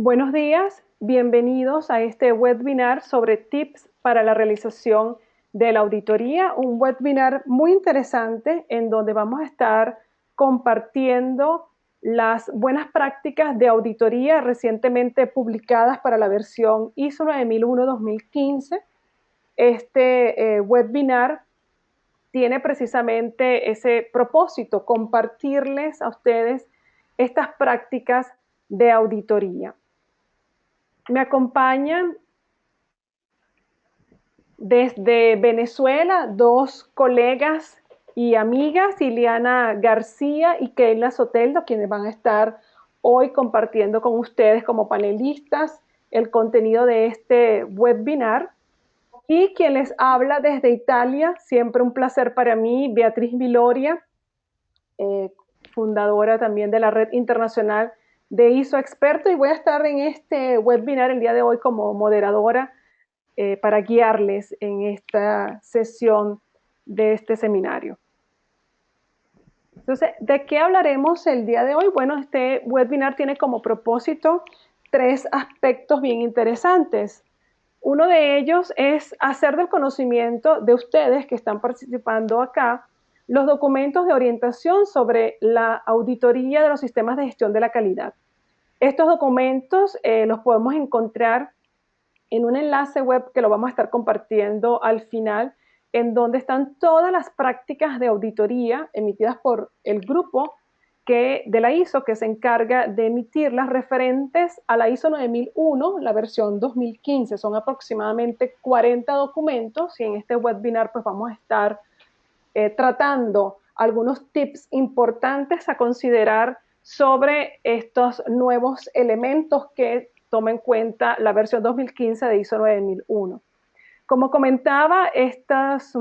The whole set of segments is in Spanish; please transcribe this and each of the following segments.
Buenos días, bienvenidos a este webinar sobre tips para la realización de la auditoría, un webinar muy interesante en donde vamos a estar compartiendo las buenas prácticas de auditoría recientemente publicadas para la versión ISO 9001-2015. Este webinar tiene precisamente ese propósito, compartirles a ustedes estas prácticas de auditoría. Me acompañan desde Venezuela dos colegas y amigas, Ileana García y Keila Soteldo, quienes van a estar hoy compartiendo con ustedes como panelistas el contenido de este webinar. Y quien les habla desde Italia, siempre un placer para mí, Beatriz Viloria, fundadora también de la Red Internacional de ISO Experto, y voy a estar en este webinar el día de hoy como moderadora para guiarles en esta sesión de este seminario. Entonces, ¿de qué hablaremos el día de hoy? Bueno, este webinar tiene como propósito tres aspectos bien interesantes. Uno de ellos es hacer del conocimiento de ustedes que están participando acá los documentos de orientación sobre la auditoría de los sistemas de gestión de la calidad. Estos documentos los podemos encontrar en un enlace web que lo vamos a estar compartiendo al final, en donde están todas las prácticas de auditoría emitidas por el grupo de la ISO que se encarga de emitir las referentes a la ISO 9001, la versión 2015. Son aproximadamente 40 documentos y en este webinar pues vamos a estar tratando algunos tips importantes a considerar sobre estos nuevos elementos que toma en cuenta la versión 2015 de ISO 9001. Como comentaba, estos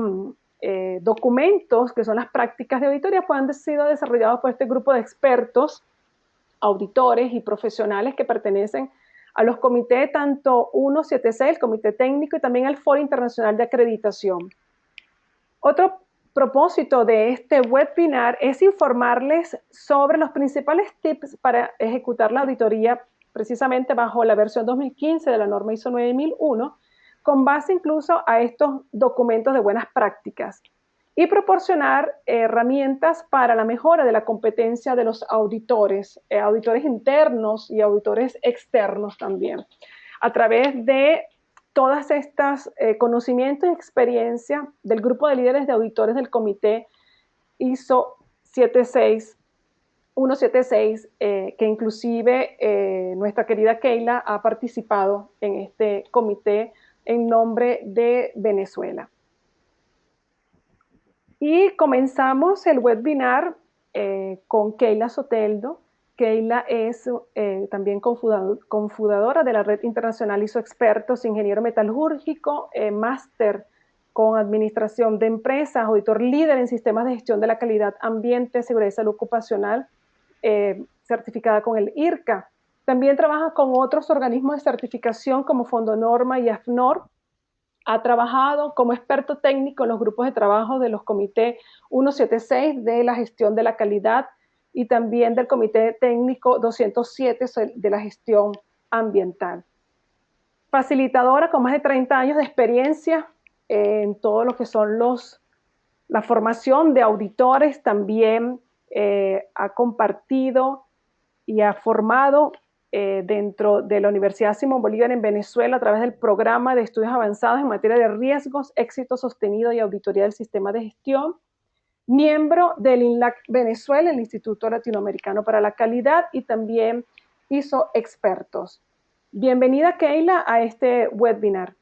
documentos, que son las prácticas de auditoría, pues han sido desarrollados por este grupo de expertos, auditores y profesionales que pertenecen a los comités tanto 176, el comité técnico, y también al Foro Internacional de Acreditación. Otro propósito de este webinar es informarles sobre los principales tips para ejecutar la auditoría precisamente bajo la versión 2015 de la norma ISO 9001, con base incluso a estos documentos de buenas prácticas, y proporcionar herramientas para la mejora de la competencia de los auditores, auditores internos y auditores externos también, a través de todas estas conocimientos y experiencia del grupo de líderes de auditores del comité ISO 176, que inclusive nuestra querida Keila ha participado en este comité en nombre de Venezuela. Y comenzamos el webinar con Keila Soteldo. Keila es también cofundadora de la Red Internacional ISO Expertos, ingeniero metalúrgico, máster con administración de empresas, auditor líder en sistemas de gestión de la calidad, ambiente, seguridad y salud ocupacional, certificada con el IRCA. También trabaja con otros organismos de certificación como Fondonorma y AFNOR. Ha trabajado como experto técnico en los grupos de trabajo de los comités 176 de la gestión de la calidad y también del comité técnico 207 de la gestión ambiental. Facilitadora con más de 30 años de experiencia en todo lo que son la formación de auditores, también ha compartido y ha formado dentro de la Universidad Simón Bolívar en Venezuela a través del programa de estudios avanzados en materia de riesgos, éxito sostenido y auditoría del sistema de gestión, miembro del INLAC Venezuela, el Instituto Latinoamericano para la Calidad, y también ISO Expertos. Bienvenida, Keila, a este webinar.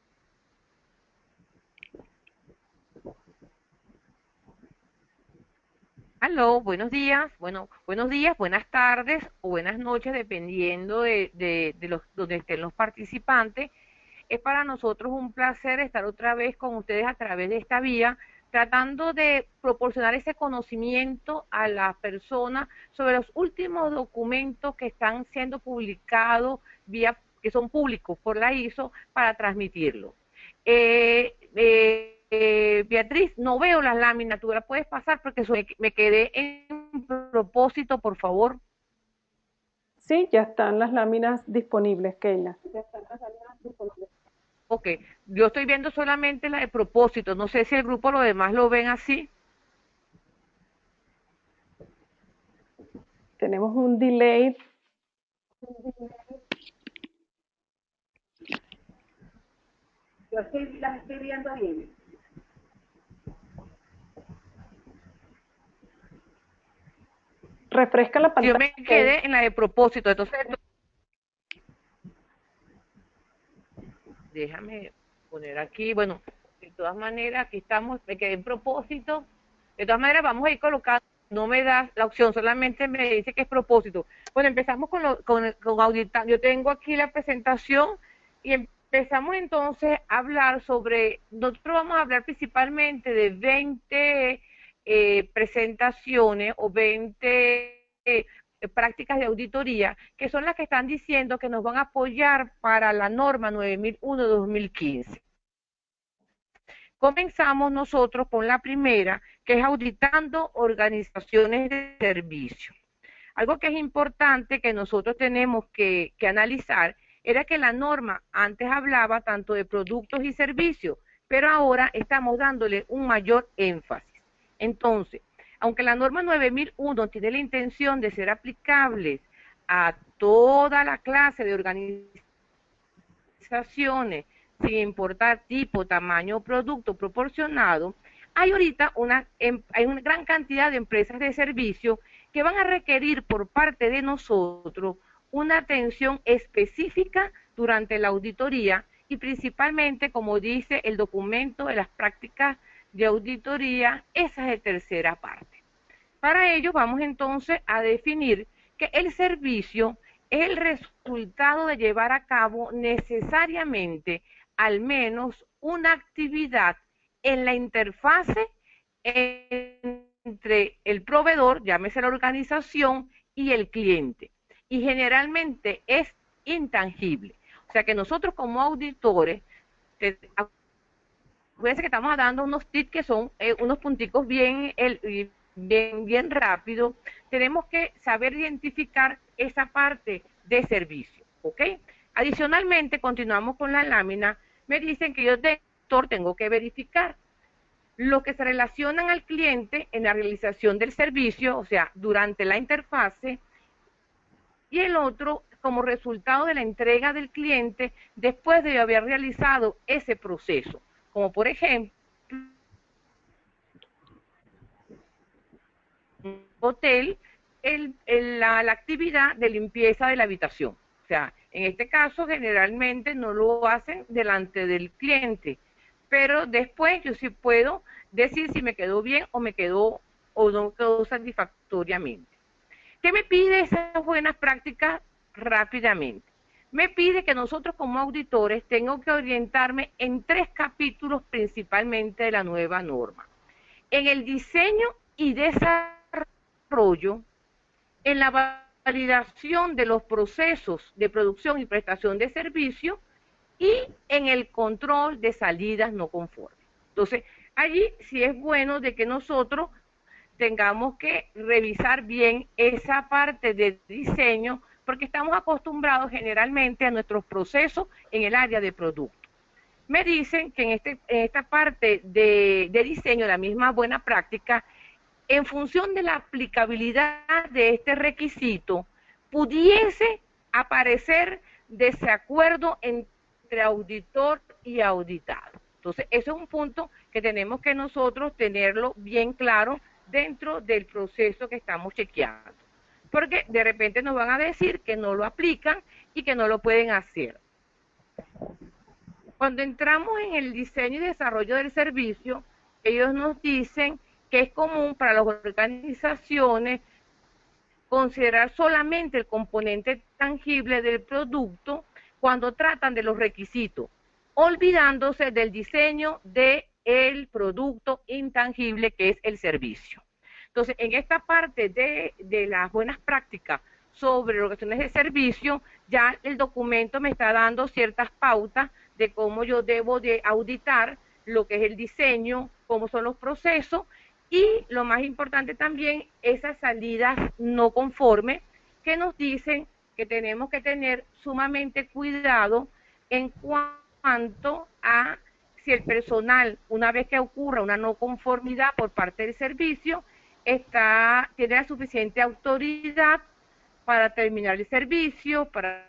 Aló, buenos días, buenos días, buenas tardes o buenas noches, dependiendo de donde estén los participantes. Es para nosotros un placer estar otra vez con ustedes a través de esta vía, tratando de proporcionar ese conocimiento a las personas sobre los últimos documentos que están siendo publicados que son públicos por la ISO para transmitirlo. Beatriz, no veo las láminas, tú la puedes pasar porque me quedé en propósito, por favor. Sí, ya están las láminas disponibles, Keila. Ok, yo estoy viendo solamente la de propósito, no sé si el grupo lo demás lo ven así. Tenemos un delay. Las estoy viendo bien. Refresca la Si yo pantalla, me Keila. quedé en la de propósito, entonces déjame poner aquí, bueno, de todas maneras, aquí estamos, me quedé en propósito. De todas maneras, vamos a ir colocando, no me da la opción, solamente me dice que es propósito. Bueno, empezamos con auditar. Yo tengo aquí la presentación y empezamos entonces a hablar sobre, nosotros vamos a hablar principalmente de 20 presentaciones o 20 prácticas de auditoría, que son las que están diciendo que nos van a apoyar para la norma 9001-2015. Comenzamos nosotros con la primera, que es auditando organizaciones de servicio. Algo que es importante que nosotros tenemos que analizar era que la norma antes hablaba tanto de productos y servicios, pero ahora estamos dándole un mayor énfasis. Entonces, aunque la norma 9001 tiene la intención de ser aplicable a toda la clase de organizaciones, sin importar tipo, tamaño o producto proporcionado, hay ahorita hay una gran cantidad de empresas de servicio que van a requerir por parte de nosotros una atención específica durante la auditoría y principalmente, como dice el documento de las prácticas de auditoría, esa es de tercera parte. Para ello vamos entonces a definir que el servicio es el resultado de llevar a cabo necesariamente al menos una actividad en la interfase entre el proveedor, llámese la organización, y el cliente. Y generalmente es intangible. O sea que nosotros como auditores, acuérdense que estamos dando unos tips que son unos punticos bien rápido. Tenemos que saber identificar esa parte de servicio, ¿ok? Adicionalmente, continuamos con la lámina. Me dicen que yo tengo que verificar lo que se relacionan al cliente en la realización del servicio, o sea, durante la interfase, y el otro como resultado de la entrega del cliente después de haber realizado ese proceso, como por ejemplo, un hotel, la actividad de limpieza de la habitación. O sea, en este caso generalmente no lo hacen delante del cliente, pero después yo sí puedo decir si me quedó bien o me quedó o no quedó satisfactoriamente. ¿Qué me pide esas buenas prácticas rápidamente? Me pide que nosotros como auditores tengo que orientarme en 3 capítulos principalmente de la nueva norma. En el diseño y desarrollo, en la validación de los procesos de producción y prestación de servicio y en el control de salidas no conformes. Entonces, allí sí es bueno de que nosotros tengamos que revisar bien esa parte de diseño porque estamos acostumbrados generalmente a nuestros procesos en el área de producto. Me dicen que en esta parte de diseño, la misma buena práctica, en función de la aplicabilidad de este requisito, pudiese aparecer desacuerdo entre auditor y auditado. Entonces, eso es un punto que tenemos que nosotros tenerlo bien claro dentro del proceso que estamos chequeando. Porque de repente nos van a decir que no lo aplican y que no lo pueden hacer. Cuando entramos en el diseño y desarrollo del servicio, ellos nos dicen que es común para las organizaciones considerar solamente el componente tangible del producto cuando tratan de los requisitos, olvidándose del diseño del producto intangible que es el servicio. Entonces, en esta parte de las buenas prácticas sobre organizaciones de servicio, ya el documento me está dando ciertas pautas de cómo yo debo de auditar lo que es el diseño, cómo son los procesos y lo más importante también, esas salidas no conformes que nos dicen que tenemos que tener sumamente cuidado en cuanto a si el personal, una vez que ocurra una no conformidad por parte del servicio, tiene la suficiente autoridad para terminar el servicio, para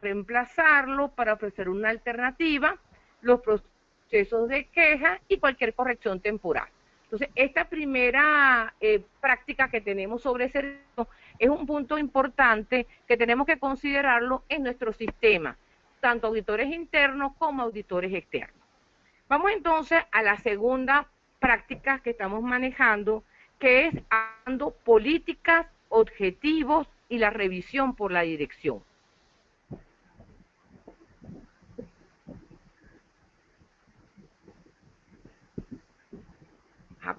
reemplazarlo, para ofrecer una alternativa, los procesos de queja y cualquier corrección temporal. Entonces, esta primera práctica que tenemos sobre servicio es un punto importante que tenemos que considerarlo en nuestro sistema, tanto auditores internos como auditores externos. Vamos entonces a la segunda práctica que estamos manejando, que es dando políticas, objetivos y la revisión por la dirección.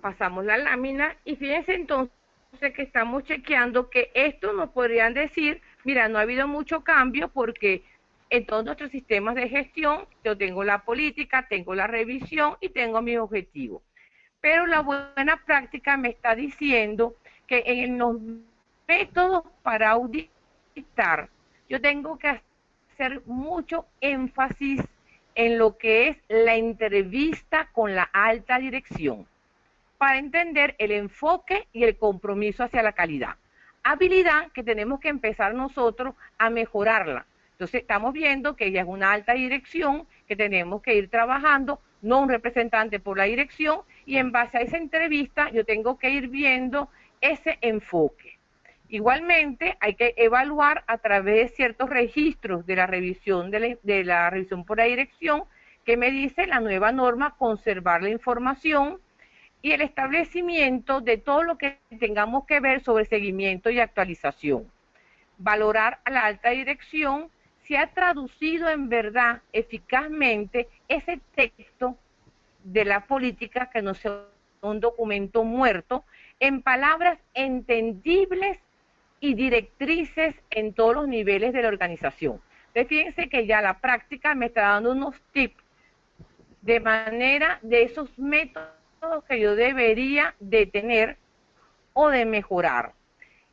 Pasamos la lámina y fíjense entonces que estamos chequeando que esto nos podrían decir, mira, no ha habido mucho cambio porque en todos nuestros sistemas de gestión yo tengo la política, tengo la revisión y tengo mis objetivos. Pero la buena práctica me está diciendo que en los métodos para auditar yo tengo que hacer mucho énfasis en lo que es la entrevista con la alta dirección, para entender el enfoque y el compromiso hacia la calidad. Habilidad que tenemos que empezar nosotros a mejorarla. Entonces estamos viendo que ella es una alta dirección que tenemos que ir trabajando, no un representante por la dirección, y en base a esa entrevista yo tengo que ir viendo ese enfoque. Igualmente hay que evaluar a través de ciertos registros de la revisión de la revisión por la dirección, que me dice la nueva norma conservar la información, y el establecimiento de todo lo que tengamos que ver sobre seguimiento y actualización. Valorar a la alta dirección si ha traducido en verdad eficazmente ese texto de la política, que no sea un documento muerto, en palabras entendibles y directrices en todos los niveles de la organización. Entonces, fíjense que ya la práctica me está dando unos tips de manera de esos métodos que yo debería de tener o de mejorar.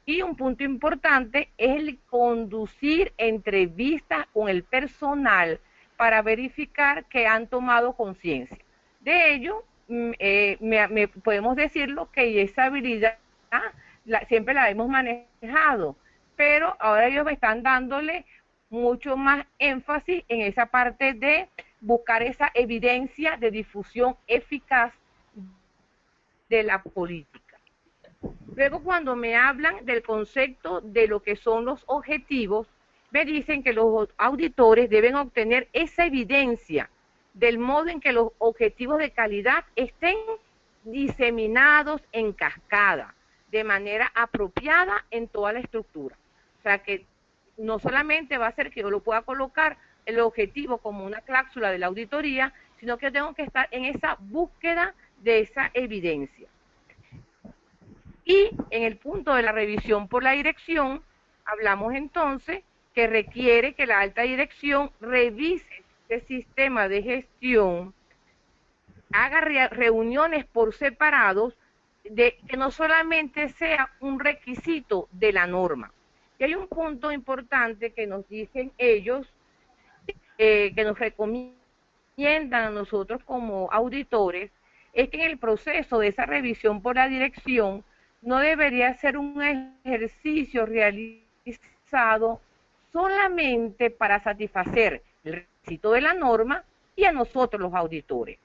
Y un punto importante es el conducir entrevistas con el personal para verificar que han tomado conciencia. De ello, podemos decirlo que esa habilidad siempre la hemos manejado, pero ahora ellos están dándole mucho más énfasis en esa parte de buscar esa evidencia de difusión eficaz de la política. Luego, cuando me hablan del concepto de lo que son los objetivos, me dicen que los auditores deben obtener esa evidencia del modo en que los objetivos de calidad estén diseminados en cascada, de manera apropiada en toda la estructura. O sea que no solamente va a ser que yo lo pueda colocar el objetivo como una cláusula de la auditoría, sino que tengo que estar en esa búsqueda de esa evidencia. Y en el punto de la revisión por la dirección, hablamos entonces que requiere que la alta dirección revise este sistema de gestión, haga reuniones por separados, que no solamente sea un requisito de la norma. Y hay un punto importante que nos dicen ellos, que nos recomiendan a nosotros como auditores, es que en el proceso de esa revisión por la dirección no debería ser un ejercicio realizado solamente para satisfacer el requisito de la norma y a nosotros los auditores,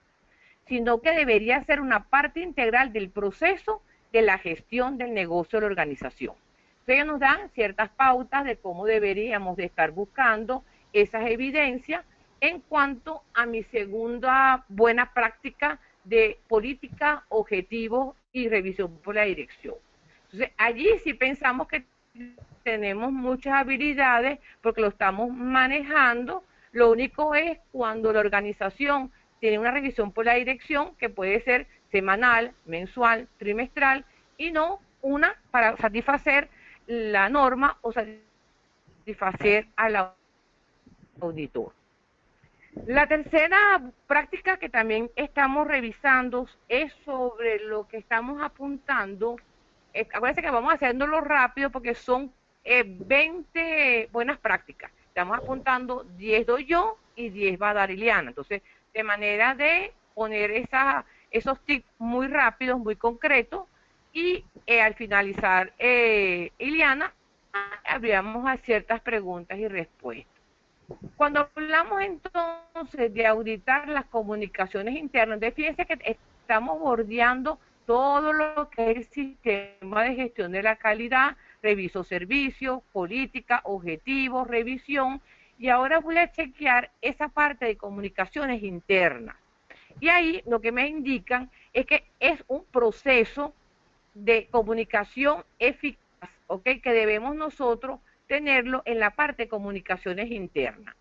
sino que debería ser una parte integral del proceso de la gestión del negocio de la organización. Entonces ellos nos dan ciertas pautas de cómo deberíamos de estar buscando esas evidencias en cuanto a mi segunda buena práctica de política, objetivos y revisión por la dirección. Entonces, allí sí pensamos que tenemos muchas habilidades porque lo estamos manejando. Lo único es cuando la organización tiene una revisión por la dirección, que puede ser semanal, mensual, trimestral, y no una para satisfacer la norma o satisfacer al auditor. La tercera práctica que también estamos revisando es sobre lo que estamos apuntando. Acuérdense que vamos haciéndolo rápido porque son 20 buenas prácticas. Estamos apuntando 10 doy yo y 10 va a dar Iliana. Entonces, de manera de poner esos tips muy rápidos, muy concretos, y al finalizar, Iliana, habríamos a ciertas preguntas y respuestas. Cuando hablamos entonces de auditar las comunicaciones internas, fíjense que estamos bordeando todo lo que es el sistema de gestión de la calidad, reviso servicios, política, objetivos, revisión, y ahora voy a chequear esa parte de comunicaciones internas. Y ahí lo que me indican es que es un proceso de comunicación eficaz, ¿ok? Que debemos nosotros tenerlo en la parte de comunicaciones internas.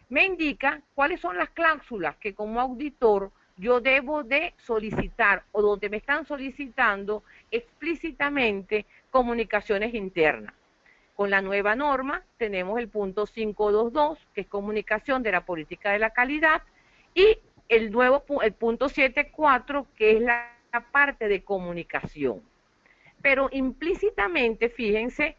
Me indica cuáles son las cláusulas que como auditor yo debo de solicitar o donde me están solicitando explícitamente comunicaciones internas. Con la nueva norma tenemos el punto 522, que es comunicación de la política de la calidad, y el punto 74, que es la parte de comunicación. Pero implícitamente, fíjense,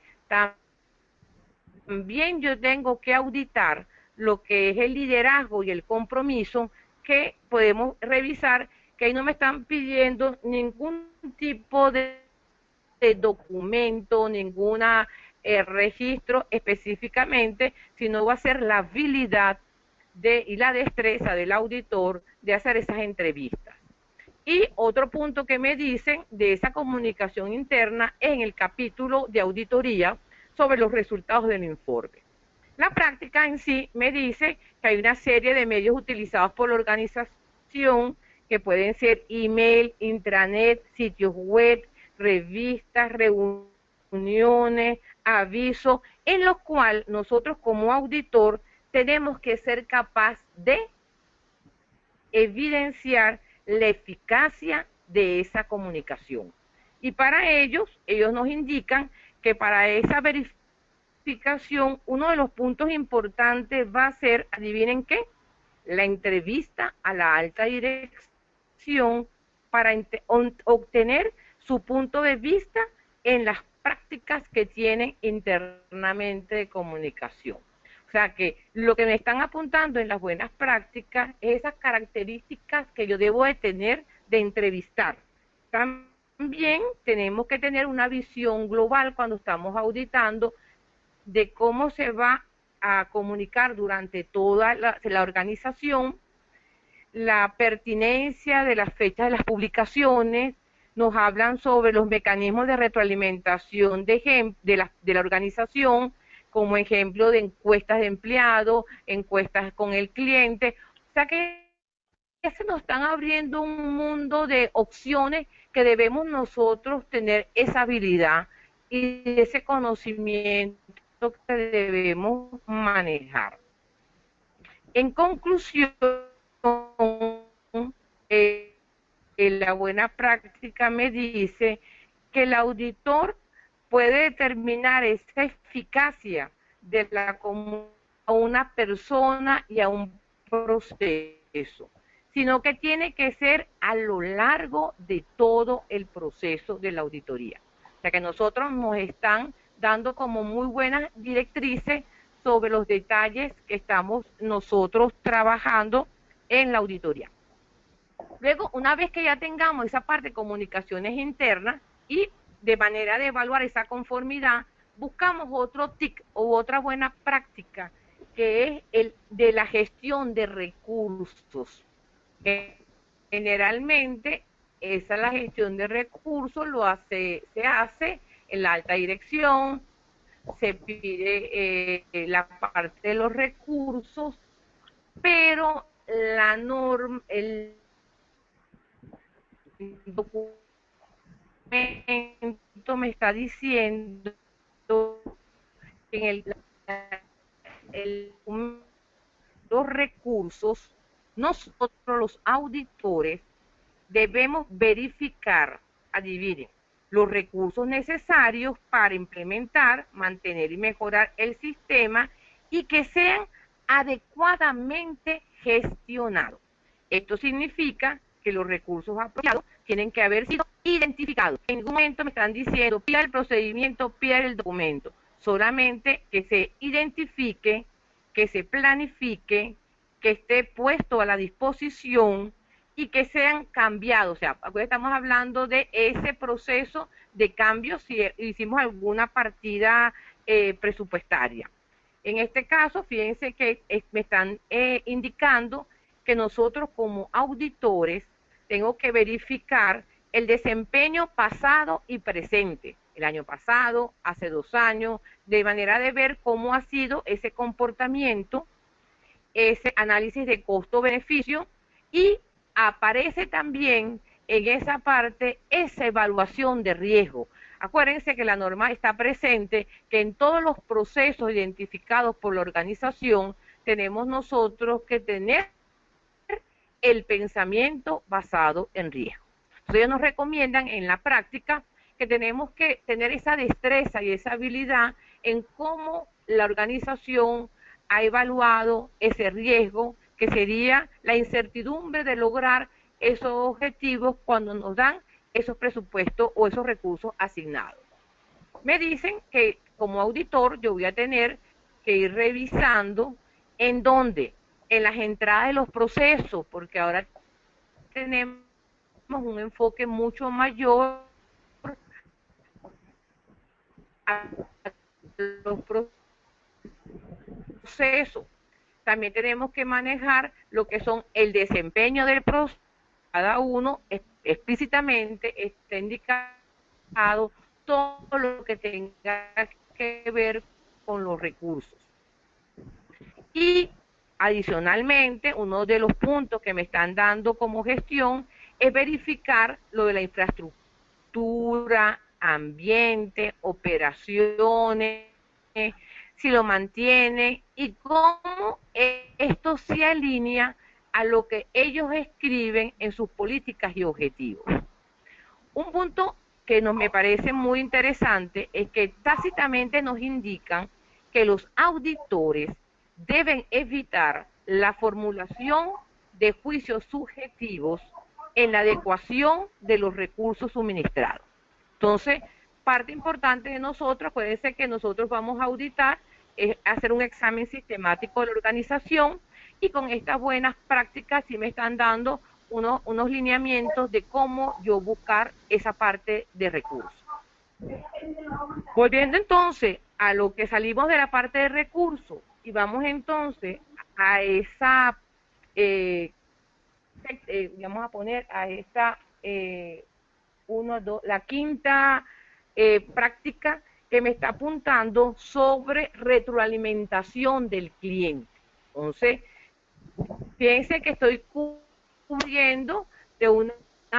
también yo tengo que auditar lo que es el liderazgo y el compromiso, que podemos revisar que ahí no me están pidiendo ningún tipo de documento, ninguna registro específicamente, sino va a ser la habilidad y la destreza del auditor de hacer esas entrevistas. Y otro punto que me dicen de esa comunicación interna es en el capítulo de auditoría sobre los resultados del informe. La práctica en sí me dice que hay una serie de medios utilizados por la organización que pueden ser email, intranet, sitios web, revistas, reuniones, avisos, en los cuales nosotros como auditor tenemos que ser capaz de evidenciar la eficacia de esa comunicación. Y para ellos nos indican que para esa verificación, uno de los puntos importantes va a ser, adivinen qué, la entrevista a la alta dirección para obtener su punto de vista en las prácticas que tienen internamente de comunicación. O sea que lo que me están apuntando en las buenas prácticas es esas características que yo debo de tener de entrevistar. También tenemos que tener una visión global cuando estamos auditando de cómo se va a comunicar durante toda la organización, la pertinencia de las fechas de las publicaciones, nos hablan sobre los mecanismos de retroalimentación de la organización, como ejemplo de encuestas de empleados, encuestas con el cliente. O sea que ya se nos están abriendo un mundo de opciones que debemos nosotros tener esa habilidad y ese conocimiento que debemos manejar. En conclusión, la buena práctica me dice que el auditor puede determinar esa eficacia de a una persona y a un proceso, sino que tiene que ser a lo largo de todo el proceso de la auditoría. O sea que nosotros nos están dando como muy buenas directrices sobre los detalles que estamos nosotros trabajando en la auditoría. Luego, una vez que ya tengamos esa parte de comunicaciones internas y de manera de evaluar esa conformidad, buscamos otro TIC o otra buena práctica, que es el de la gestión de recursos. Generalmente, esa la gestión de recursos se hace en la alta dirección, se pide la parte de los recursos, pero la norma, el documento me está diciendo que los recursos, nosotros los auditores debemos verificar, adivinen, los recursos necesarios para implementar, mantener y mejorar el sistema y que sean adecuadamente gestionados. Esto significa que los recursos apropiados tienen que haber sido identificados. En ningún momento me están diciendo, pida el procedimiento, pida el documento. solamente que se identifique, que se planifique, que esté puesto a la disposición y que sean cambiados. O sea, estamos hablando de ese proceso de cambio si hicimos alguna partida presupuestaria. En este caso, fíjense que me están indicando que nosotros como auditores tengo que verificar el desempeño pasado y presente, el año pasado, hace 2 años, de manera de ver cómo ha sido ese comportamiento, ese análisis de costo-beneficio, y aparece también en esa parte esa evaluación de riesgo. Acuérdense que la norma está presente, que en todos los procesos identificados por la organización tenemos nosotros que tener el pensamiento basado en riesgo. Entonces ellos nos recomiendan en la práctica que tenemos que tener esa destreza y esa habilidad en cómo la organización ha evaluado ese riesgo, que sería la incertidumbre de lograr esos objetivos cuando nos dan esos presupuestos o esos recursos asignados. Me dicen que como auditor yo voy a tener que ir revisando en dónde, en las entradas de los procesos, porque ahora tenemos un enfoque mucho mayor a los procesos. También tenemos que manejar lo que son el desempeño del proceso. Cada uno explícitamente está indicado todo lo que tenga que ver con los recursos. Y adicionalmente, uno de los puntos que me están dando como gestión es verificar lo de la infraestructura, ambiente, operaciones, si lo mantiene y cómo esto se alinea a lo que ellos escriben en sus políticas y objetivos. Un punto que me parece muy interesante es que tácitamente nos indican que los auditores deben evitar la formulación de juicios subjetivos en la adecuación de los recursos suministrados. Entonces, parte importante de nosotros, puede ser que nosotros vamos a auditar, es hacer un examen sistemático de la organización, y con estas buenas prácticas sí me están dando unos lineamientos de cómo yo buscar esa parte de recursos. Volviendo entonces a lo que salimos de la parte de recursos y vamos entonces a esa, vamos a poner a esta, la quinta práctica que me está apuntando sobre retroalimentación del cliente. Entonces, fíjense que estoy cubriendo de una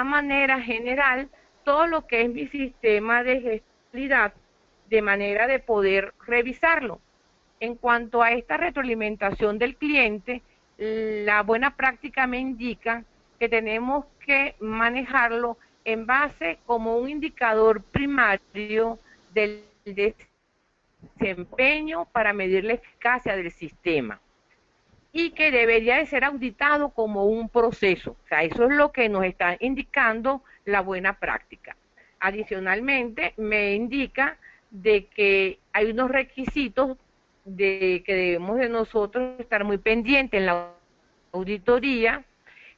manera general todo lo que es mi sistema de gestibilidad, de manera de poder revisarlo. En cuanto a esta retroalimentación del cliente, la buena práctica me indica que tenemos que manejarlo en base como un indicador primario del desempeño para medir la eficacia del sistema, y que debería de ser auditado como un proceso. O sea, eso es lo que nos está indicando la buena práctica. Adicionalmente, me indica de que hay unos requisitos de que debemos de nosotros estar muy pendientes en la auditoría,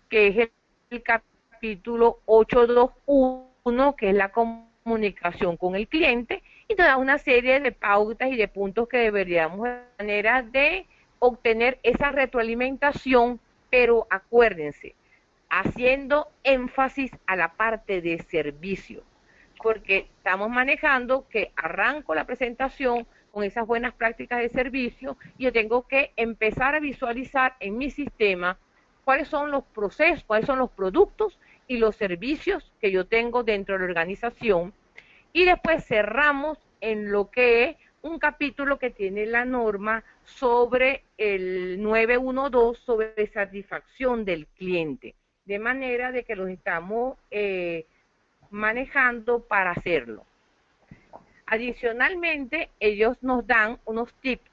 que es el capítulo 821, que es la comunicación con el cliente, y nos da una serie de pautas y de puntos que deberíamos de manera de obtener esa retroalimentación, pero acuérdense, haciendo énfasis a la parte de servicio, porque estamos manejando que arranco la presentación con esas buenas prácticas de servicio y yo tengo que empezar a visualizar en mi sistema cuáles son los procesos, cuáles son los productos y los servicios que yo tengo dentro de la organización, y después cerramos en lo que es un capítulo que tiene la norma sobre el 912 sobre satisfacción del cliente, de manera de que los estamos manejando para hacerlo. Adicionalmente, ellos nos dan unos tips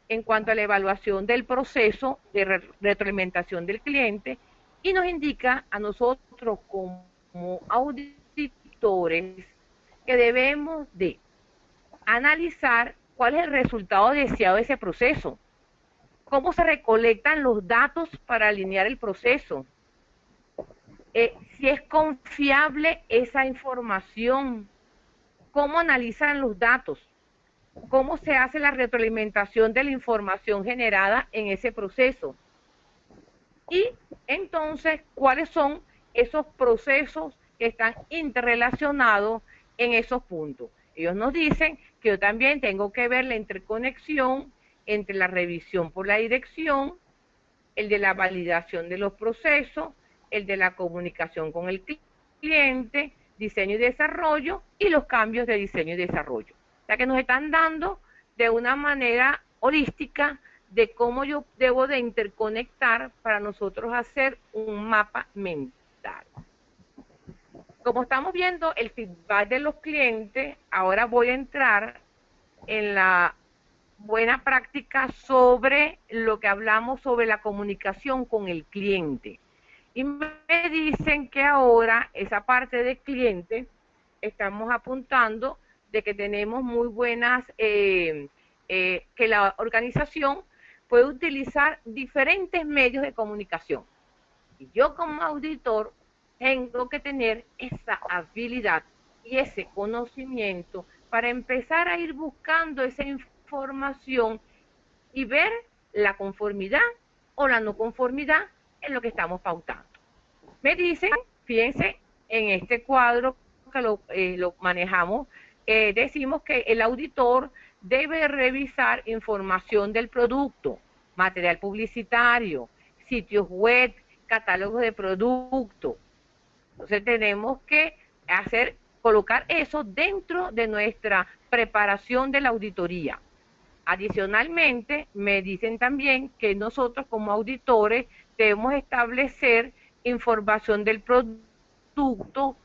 en cuanto a la evaluación del proceso de retroalimentación del cliente, y nos indica a nosotros como auditores que debemos de analizar cuál es el resultado deseado de ese proceso, cómo se recolectan los datos para alinear el proceso, si es confiable esa información, cómo analizan los datos, cómo se hace la retroalimentación de la información generada en ese proceso. Y entonces, ¿cuáles son esos procesos que están interrelacionados en esos puntos? Ellos nos dicen que yo también tengo que ver la interconexión entre la revisión por la dirección, el de la validación de los procesos, el de la comunicación con el cliente, diseño y desarrollo, y los cambios de diseño y desarrollo. O sea que nos están dando de una manera holística de cómo yo debo de interconectar para nosotros hacer un mapa mental. Como estamos viendo el feedback de los clientes, ahora voy a entrar en la buena práctica sobre lo que hablamos sobre la comunicación con el cliente. Y me dicen que ahora esa parte del cliente estamos apuntando de que tenemos muy buenas, que la organización puede utilizar diferentes medios de comunicación. Y yo como auditor tengo que tener esa habilidad y ese conocimiento para empezar a ir buscando esa información y ver la conformidad o la no conformidad en lo que estamos pautando. Me dicen, fíjense, en este cuadro que lo manejamos, decimos que el auditor debe revisar información del producto, material publicitario, sitios web, catálogos de producto. Entonces tenemos que colocar eso dentro de nuestra preparación de la auditoría. Adicionalmente, me dicen también que nosotros como auditores debemos establecer información del producto,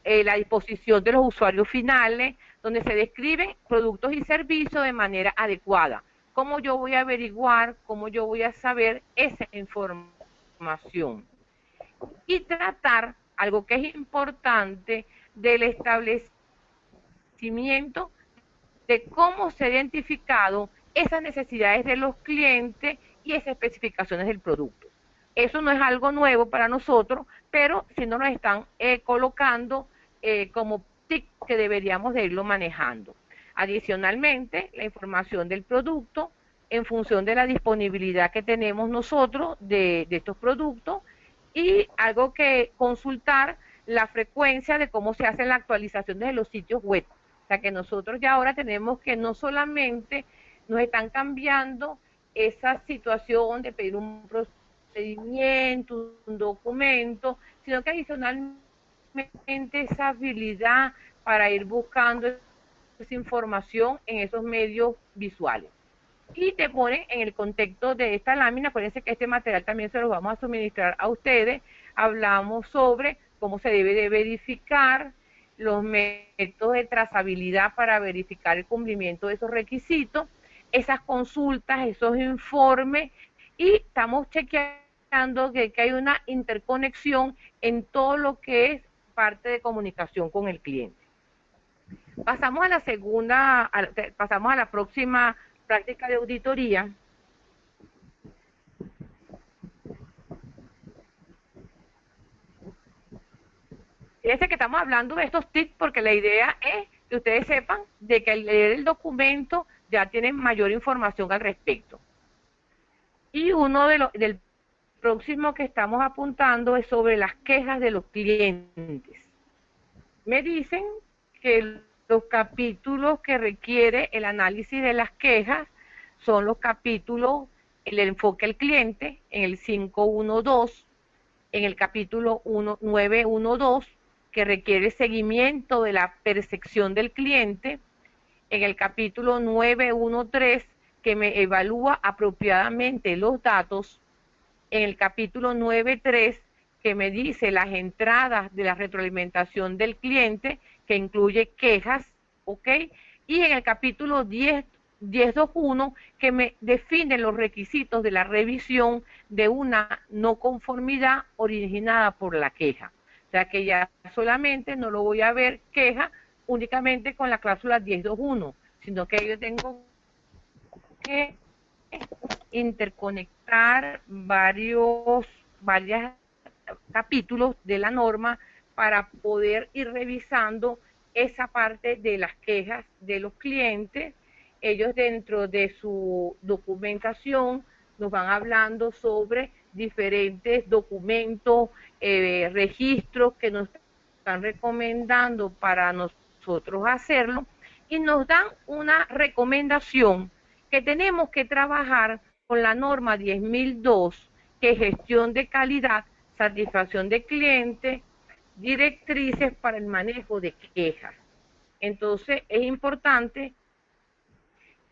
la disposición de los usuarios finales, donde se describen productos y servicios de manera adecuada. ¿Cómo yo voy a averiguar, cómo yo voy a saber esa información? Y tratar, algo que es importante, del establecimiento de cómo se ha identificado esas necesidades de los clientes y esas especificaciones del producto. Eso no es algo nuevo para nosotros, pero si no nos están colocando como TIC que deberíamos de irlo manejando. Adicionalmente, la información del producto en función de la disponibilidad que tenemos nosotros de estos productos, y algo que consultar la frecuencia de cómo se hace la actualización de los sitios web. O sea que nosotros ya ahora tenemos que no solamente nos están cambiando esa situación de pedir un procedimiento, un documento, sino que adicionalmente esa habilidad para ir buscando esa información en esos medios visuales. Y te ponen en el contexto de esta lámina, acuérdense que este material también se lo vamos a suministrar a ustedes. Hablamos sobre cómo se debe de verificar, los métodos de trazabilidad para verificar el cumplimiento de esos requisitos, esas consultas, esos informes, y estamos chequeando que hay una interconexión en todo lo que es parte de comunicación con el cliente. Pasamos a la segunda, pasamos a la próxima práctica de auditoría. Fíjense que estamos hablando de estos tips porque la idea es que ustedes sepan de que al leer el documento ya tienen mayor información al respecto. Y uno del próximo que estamos apuntando es sobre las quejas de los clientes. Me dicen que los capítulos que requiere el análisis de las quejas son los capítulos, el enfoque al cliente, en el 512, en el capítulo 912, que requiere seguimiento de la percepción del cliente, en el capítulo 913, que me evalúa apropiadamente los datos, en el capítulo 93, que me dice las entradas de la retroalimentación del cliente, que incluye quejas, ¿ok? Y en el capítulo 10.2.1, que me define los requisitos de la revisión de una no conformidad originada por la queja. O sea que ya solamente no lo voy a ver queja únicamente con la cláusula 10.2.1, sino que yo tengo que interconectar varios capítulos de la norma para poder ir revisando esa parte de las quejas de los clientes. Ellos dentro de su documentación nos van hablando sobre diferentes documentos, registros que nos están recomendando para nosotros hacerlo, y nos dan una recomendación que tenemos que trabajar con la norma 10.002, que es gestión de calidad, satisfacción de cliente, directrices para el manejo de quejas. Entonces es importante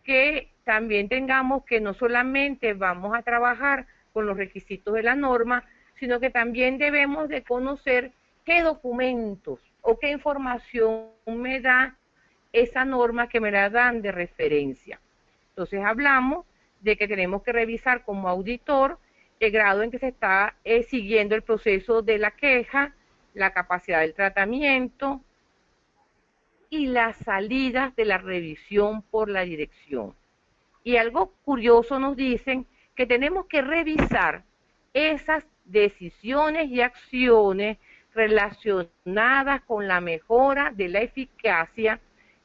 que también tengamos que no solamente vamos a trabajar con los requisitos de la norma, sino que también debemos de conocer qué documentos o qué información me da esa norma que me la dan de referencia. Entonces hablamos de que tenemos que revisar como auditor el grado en que se está siguiendo el proceso de la queja, la capacidad del tratamiento y las salidas de la revisión por la dirección. Y algo curioso nos dicen que tenemos que revisar esas decisiones y acciones relacionadas con la mejora de la eficacia,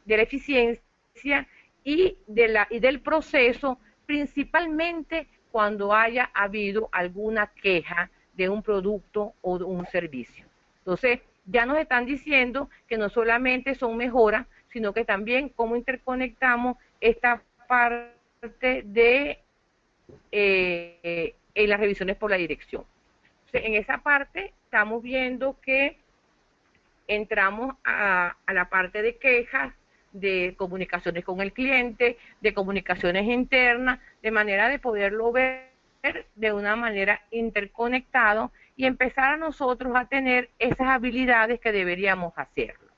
de la eficiencia y del proceso, principalmente cuando haya habido alguna queja de un producto o de un servicio. Entonces, ya nos están diciendo que no solamente son mejoras, sino que también cómo interconectamos esta parte de en las revisiones por la dirección. Entonces, en esa parte estamos viendo que entramos a la parte de quejas, de comunicaciones con el cliente, de comunicaciones internas, de manera de poderlo ver de una manera interconectado y empezar a nosotros a tener esas habilidades que deberíamos hacerlo.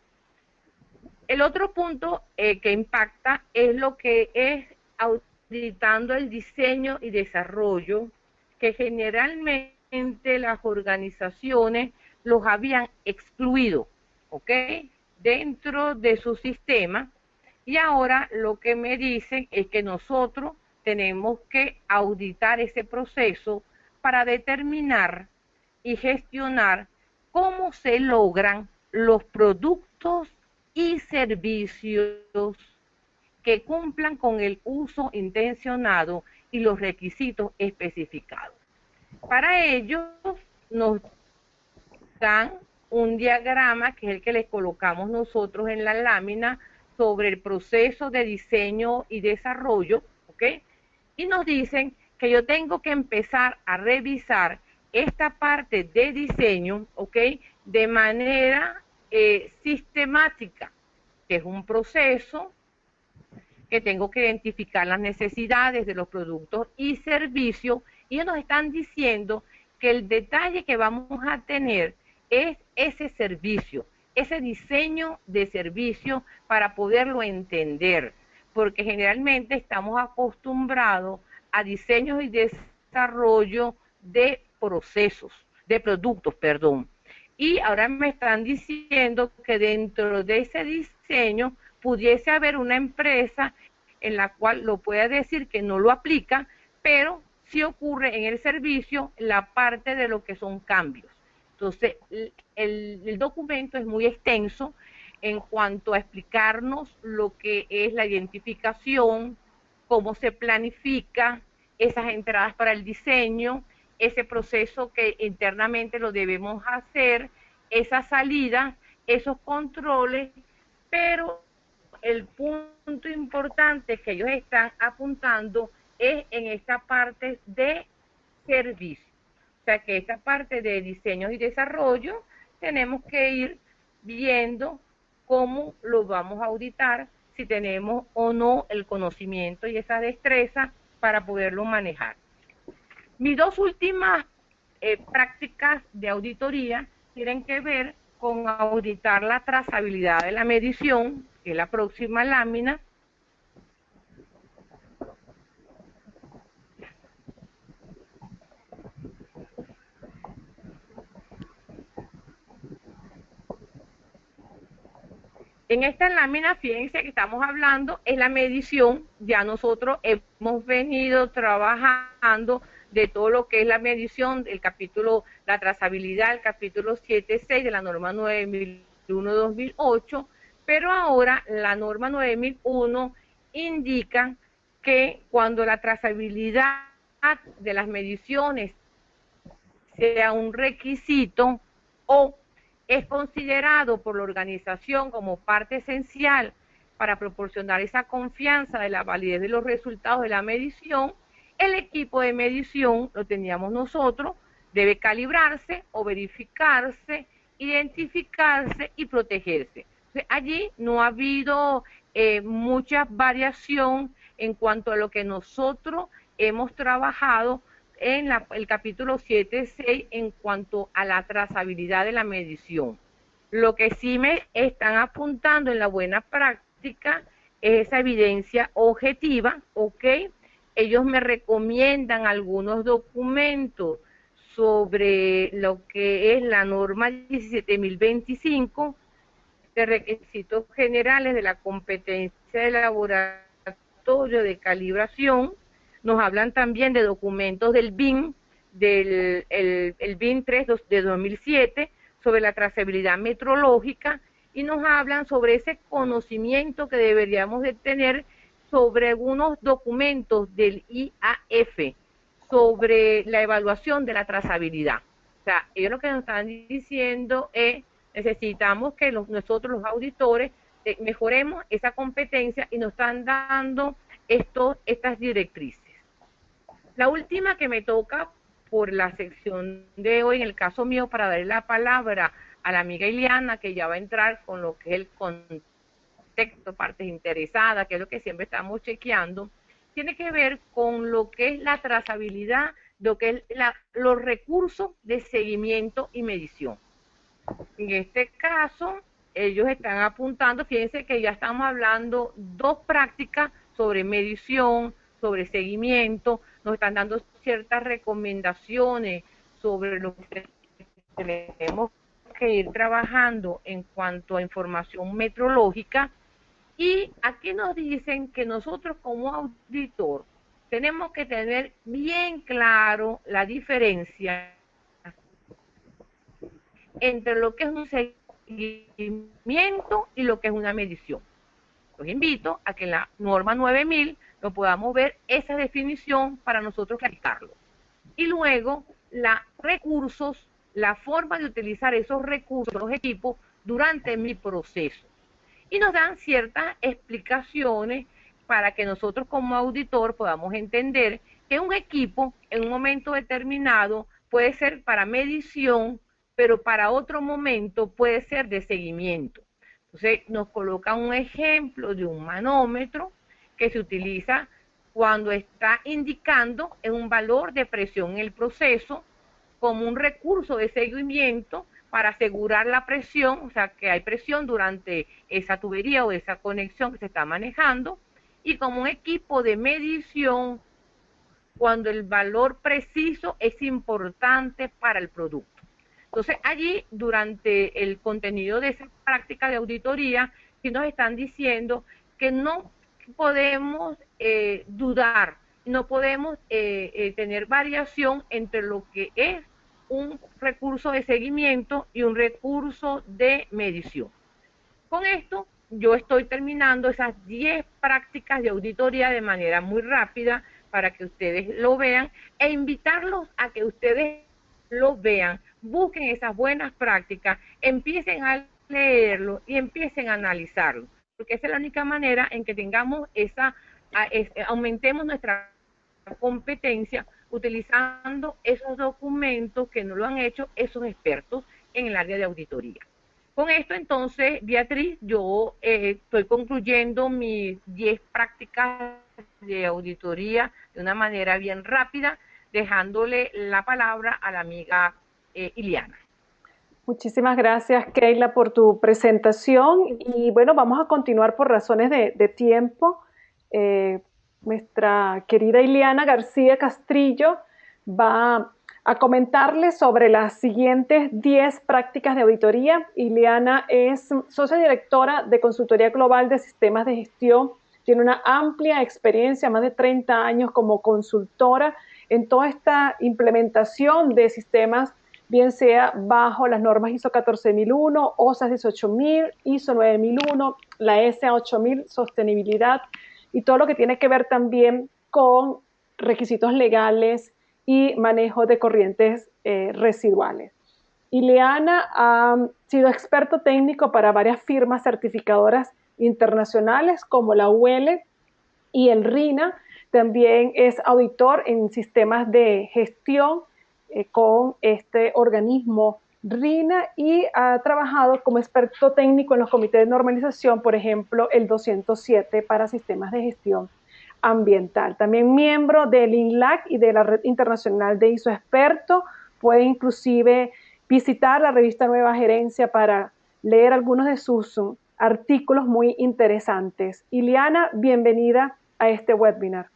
El otro punto que impacta es lo que es auditando el diseño y desarrollo, que generalmente las organizaciones los habían excluido, ¿ok? Dentro de su sistema, y ahora lo que me dicen es que nosotros tenemos que auditar ese proceso para determinar y gestionar cómo se logran los productos y servicios que cumplan con el uso intencionado y los requisitos especificados. Para ello nos dan un diagrama que es el que les colocamos nosotros en la lámina sobre el proceso de diseño y desarrollo, ¿ok? Y nos dicen que yo tengo que empezar a revisar esta parte de diseño, ¿ok? De manera sistemática, que es un proceso que tengo que identificar las necesidades de los productos y servicios, y ellos nos están diciendo que el detalle que vamos a tener es ese servicio, ese diseño de servicio para poderlo entender, porque generalmente estamos acostumbrados a diseños y desarrollo de procesos, de productos, perdón. Y ahora me están diciendo que dentro de ese diseño pudiese haber una empresa en la cual lo pueda decir que no lo aplica, pero sí ocurre en el servicio la parte de lo que son cambios. Entonces, el documento es muy extenso en cuanto a explicarnos lo que es la identificación, cómo se planifica, esas entradas para el diseño, ese proceso que internamente lo debemos hacer, esa salida, esos controles, pero el punto importante que ellos están apuntando es en esta parte de servicio. O sea que esta parte de diseño y desarrollo tenemos que ir viendo cómo lo vamos a auditar, si tenemos o no el conocimiento y esa destreza para poderlo manejar. Mis dos últimas prácticas de auditoría tienen que ver con auditar la trazabilidad de la medición, que es la próxima lámina. En esta lámina, fíjense que estamos hablando, es la medición, ya nosotros hemos venido trabajando de todo lo que es la medición, el capítulo, la trazabilidad, el capítulo 7.6 de la norma 9001-2008, pero ahora la norma 9001 indica que cuando la trazabilidad de las mediciones sea un requisito o es considerado por la organización como parte esencial para proporcionar esa confianza de la validez de los resultados de la medición, el equipo de medición, lo teníamos nosotros, debe calibrarse o verificarse, identificarse y protegerse. Entonces, allí no ha habido mucha variación en cuanto a lo que nosotros hemos trabajado en el capítulo 7.6 en cuanto a la trazabilidad de la medición. Lo que sí me están apuntando en la buena práctica es esa evidencia objetiva, ¿ok? Ellos me recomiendan algunos documentos sobre lo que es la norma 17.025 de requisitos generales de la competencia de laboratorio de calibración. Nos hablan también de documentos del BIN, el BIN 3 de 2007, sobre la trazabilidad metrológica, y nos hablan sobre ese conocimiento que deberíamos de tener sobre algunos documentos del IAF, sobre la evaluación de la trazabilidad. O sea, ellos lo que nos están diciendo es, necesitamos que nosotros los auditores mejoremos esa competencia y nos están dando estas directrices. La última que me toca por la sección de hoy, en el caso mío, para darle la palabra a la amiga Ileana, que ya va a entrar con lo que es el contexto, partes interesadas, que es lo que siempre estamos chequeando, tiene que ver con lo que es la trazabilidad, lo que es los recursos de seguimiento y medición. En este caso, ellos están apuntando, fíjense que ya estamos hablando dos prácticas sobre medición, sobre seguimiento, nos están dando ciertas recomendaciones sobre lo que tenemos que ir trabajando en cuanto a información metrológica, y aquí nos dicen que nosotros como auditor tenemos que tener bien claro la diferencia entre lo que es un seguimiento y lo que es una medición. Los invito a que en la norma 9000 lo podamos ver esa definición para nosotros clarificarlo. Y luego, los recursos, la forma de utilizar esos recursos, los equipos, durante mi proceso. Y nos dan ciertas explicaciones para que nosotros como auditor podamos entender que un equipo en un momento determinado puede ser para medición, pero para otro momento puede ser de seguimiento. Entonces nos coloca un ejemplo de un manómetro que se utiliza cuando está indicando un valor de presión en el proceso como un recurso de seguimiento para asegurar la presión, o sea, que hay presión durante esa tubería o esa conexión que se está manejando, y como un equipo de medición cuando el valor preciso es importante para el producto. Entonces, allí, durante el contenido de esa práctica de auditoría, sí nos están diciendo que no podemos dudar, no podemos tener variación entre lo que es un recurso de seguimiento y un recurso de medición. Con esto, yo estoy terminando esas 10 prácticas de auditoría de manera muy rápida para que ustedes lo vean e invitarlos a que ustedes lo vean, busquen esas buenas prácticas, empiecen a leerlo y empiecen a analizarlo, porque esa es la única manera en que tengamos aumentemos nuestra competencia utilizando esos documentos que no lo han hecho esos expertos en el área de auditoría. Con esto entonces, Beatriz, yo estoy concluyendo mis 10 prácticas de auditoría de una manera bien rápida, dejándole la palabra a la amiga Ileana. Muchísimas gracias, Keila, por tu presentación. Y bueno, vamos a continuar por razones de tiempo. Nuestra querida Ileana García Castrillo va a comentarles sobre las siguientes 10 prácticas de auditoría. Ileana es socia directora de Consultoría Global de Sistemas de Gestión. Tiene una amplia experiencia, más de 30 años como consultora en toda esta implementación de sistemas, bien sea bajo las normas ISO 14001, OSAS 18000, ISO 9001, la ESA 8000, sostenibilidad y todo lo que tiene que ver también con requisitos legales y manejo de corrientes residuales. Ileana ha sido experto técnico para varias firmas certificadoras internacionales como la UL y el RINA. También es auditor en sistemas de gestión con este organismo RINA y ha trabajado como experto técnico en los comités de normalización, por ejemplo, el 207 para sistemas de gestión ambiental. También miembro del INLAC y de la Red Internacional de ISO Experto. Puede inclusive visitar la revista Nueva Gerencia para leer algunos de sus artículos muy interesantes. Ileana, bienvenida a este webinar.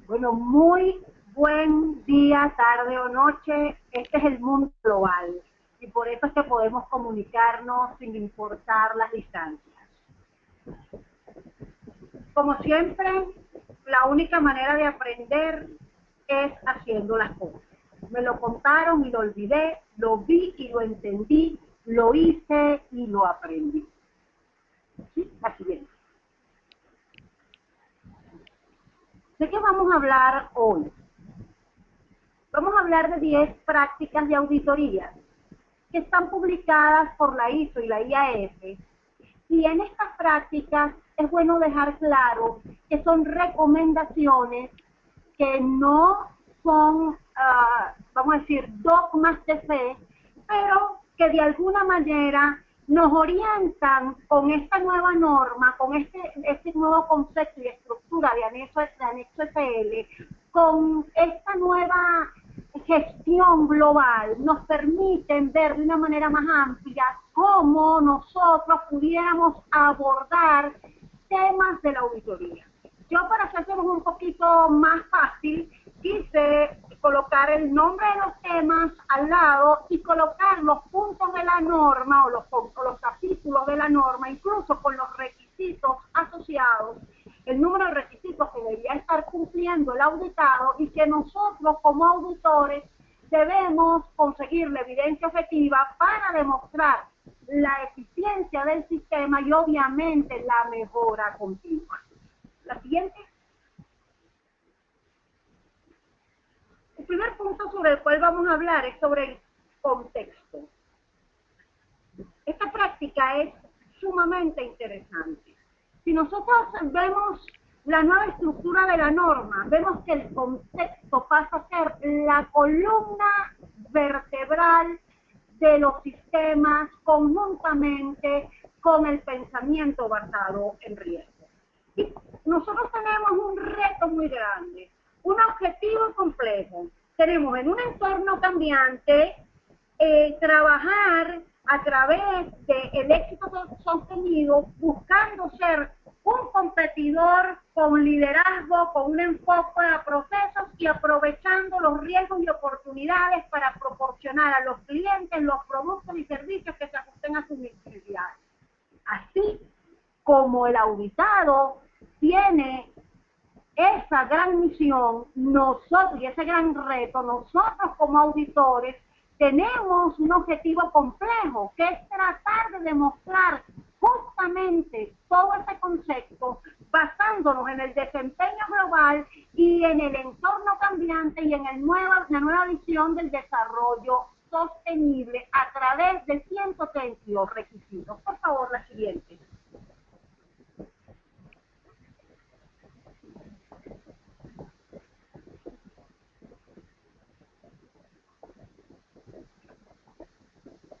Bueno, muy buen día, tarde o noche. Este es el mundo global y por eso es que podemos comunicarnos sin importar las distancias. Como siempre, la única manera de aprender es haciendo las cosas. Me lo contaron y lo olvidé, lo vi y lo entendí, lo hice y lo aprendí. ¿Sí? La siguiente. ¿De qué vamos a hablar hoy? Vamos a hablar de 10 prácticas de auditoría que están publicadas por la ISO y la IAF. Y en estas prácticas es bueno dejar claro que son recomendaciones que no son, vamos a decir, dogmas de fe, pero que de alguna manera nos orientan con esta nueva norma, con este nuevo concepto y estructura de anexo FL, con esta nueva gestión global, nos permiten ver de una manera más amplia cómo nosotros pudiéramos abordar temas de la auditoría. Yo, para hacerlo un poquito más fácil, quise colocar el nombre de los temas al lado y colocar los puntos de la norma o los capítulos de la norma, incluso con los requisitos asociados, el número de requisitos que debería estar cumpliendo el auditado y que nosotros como auditores debemos conseguir la evidencia objetiva para demostrar la eficiencia del sistema y obviamente la mejora continua. La siguiente. El primer punto sobre el cual vamos a hablar es sobre el contexto. Esta práctica es sumamente interesante. Si nosotros vemos la nueva estructura de la norma, vemos que el contexto pasa a ser la columna vertebral de los sistemas conjuntamente con el pensamiento basado en riesgo. Y nosotros tenemos un reto muy grande, un objetivo complejo. Tenemos en un entorno cambiante trabajar a través del éxito sostenido, buscando ser un competidor con liderazgo, con un enfoque a procesos y aprovechando los riesgos y oportunidades para proporcionar a los clientes los productos y servicios que se ajusten a sus necesidades. Así como el auditado tiene esa gran misión, nosotros, y ese gran reto, nosotros como auditores tenemos un objetivo complejo, que es tratar de demostrar justamente todo ese concepto basándonos en el desempeño global y en el entorno cambiante y en la nueva visión del desarrollo sostenible a través de 132 requisitos. Por favor, la siguiente.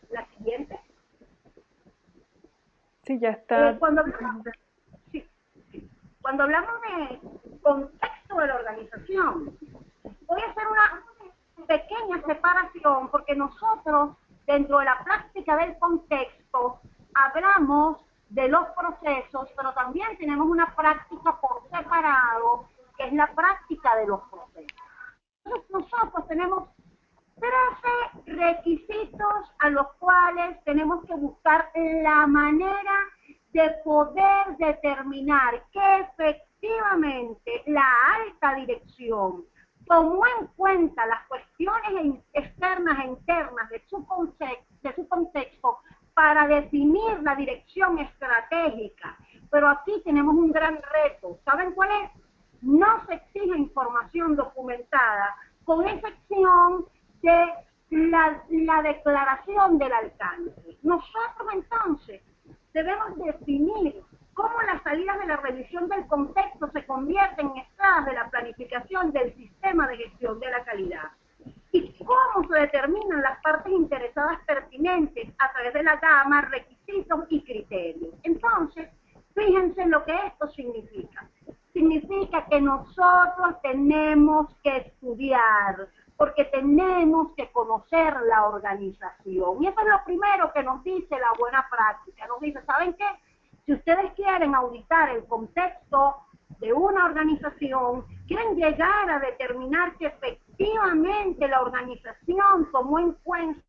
La siguiente. Sí, ya está. Cuando hablamos de contexto de la organización, voy a hacer una pequeña separación porque nosotros, dentro de la práctica del contexto, hablamos de los procesos, pero también tenemos una práctica por separado, que es la práctica de los procesos. Entonces, la manera de poder determinar que efectivamente la alta dirección tomó en cuenta las cuestiones externas e internas de su contexto para definir la dirección estratégica. Pero aquí tenemos un gran reto. ¿Saben cuál es? No se exige información documentada, con excepción de la declaración del alcance. Nosotros entonces debemos definir cómo las salidas de la revisión del contexto se convierten en estados de la planificación del sistema de gestión de la calidad y cómo se determinan las partes interesadas pertinentes a través de la gama, requisitos y criterios. Entonces, fíjense en lo que esto significa. Significa que nosotros tenemos que estudiar, porque tenemos que conocer la organización. Y eso es lo primero que nos dice la buena práctica. Nos dice, ¿saben qué? Si ustedes quieren auditar el contexto de una organización, quieren llegar a determinar que efectivamente la organización tomó en cuenta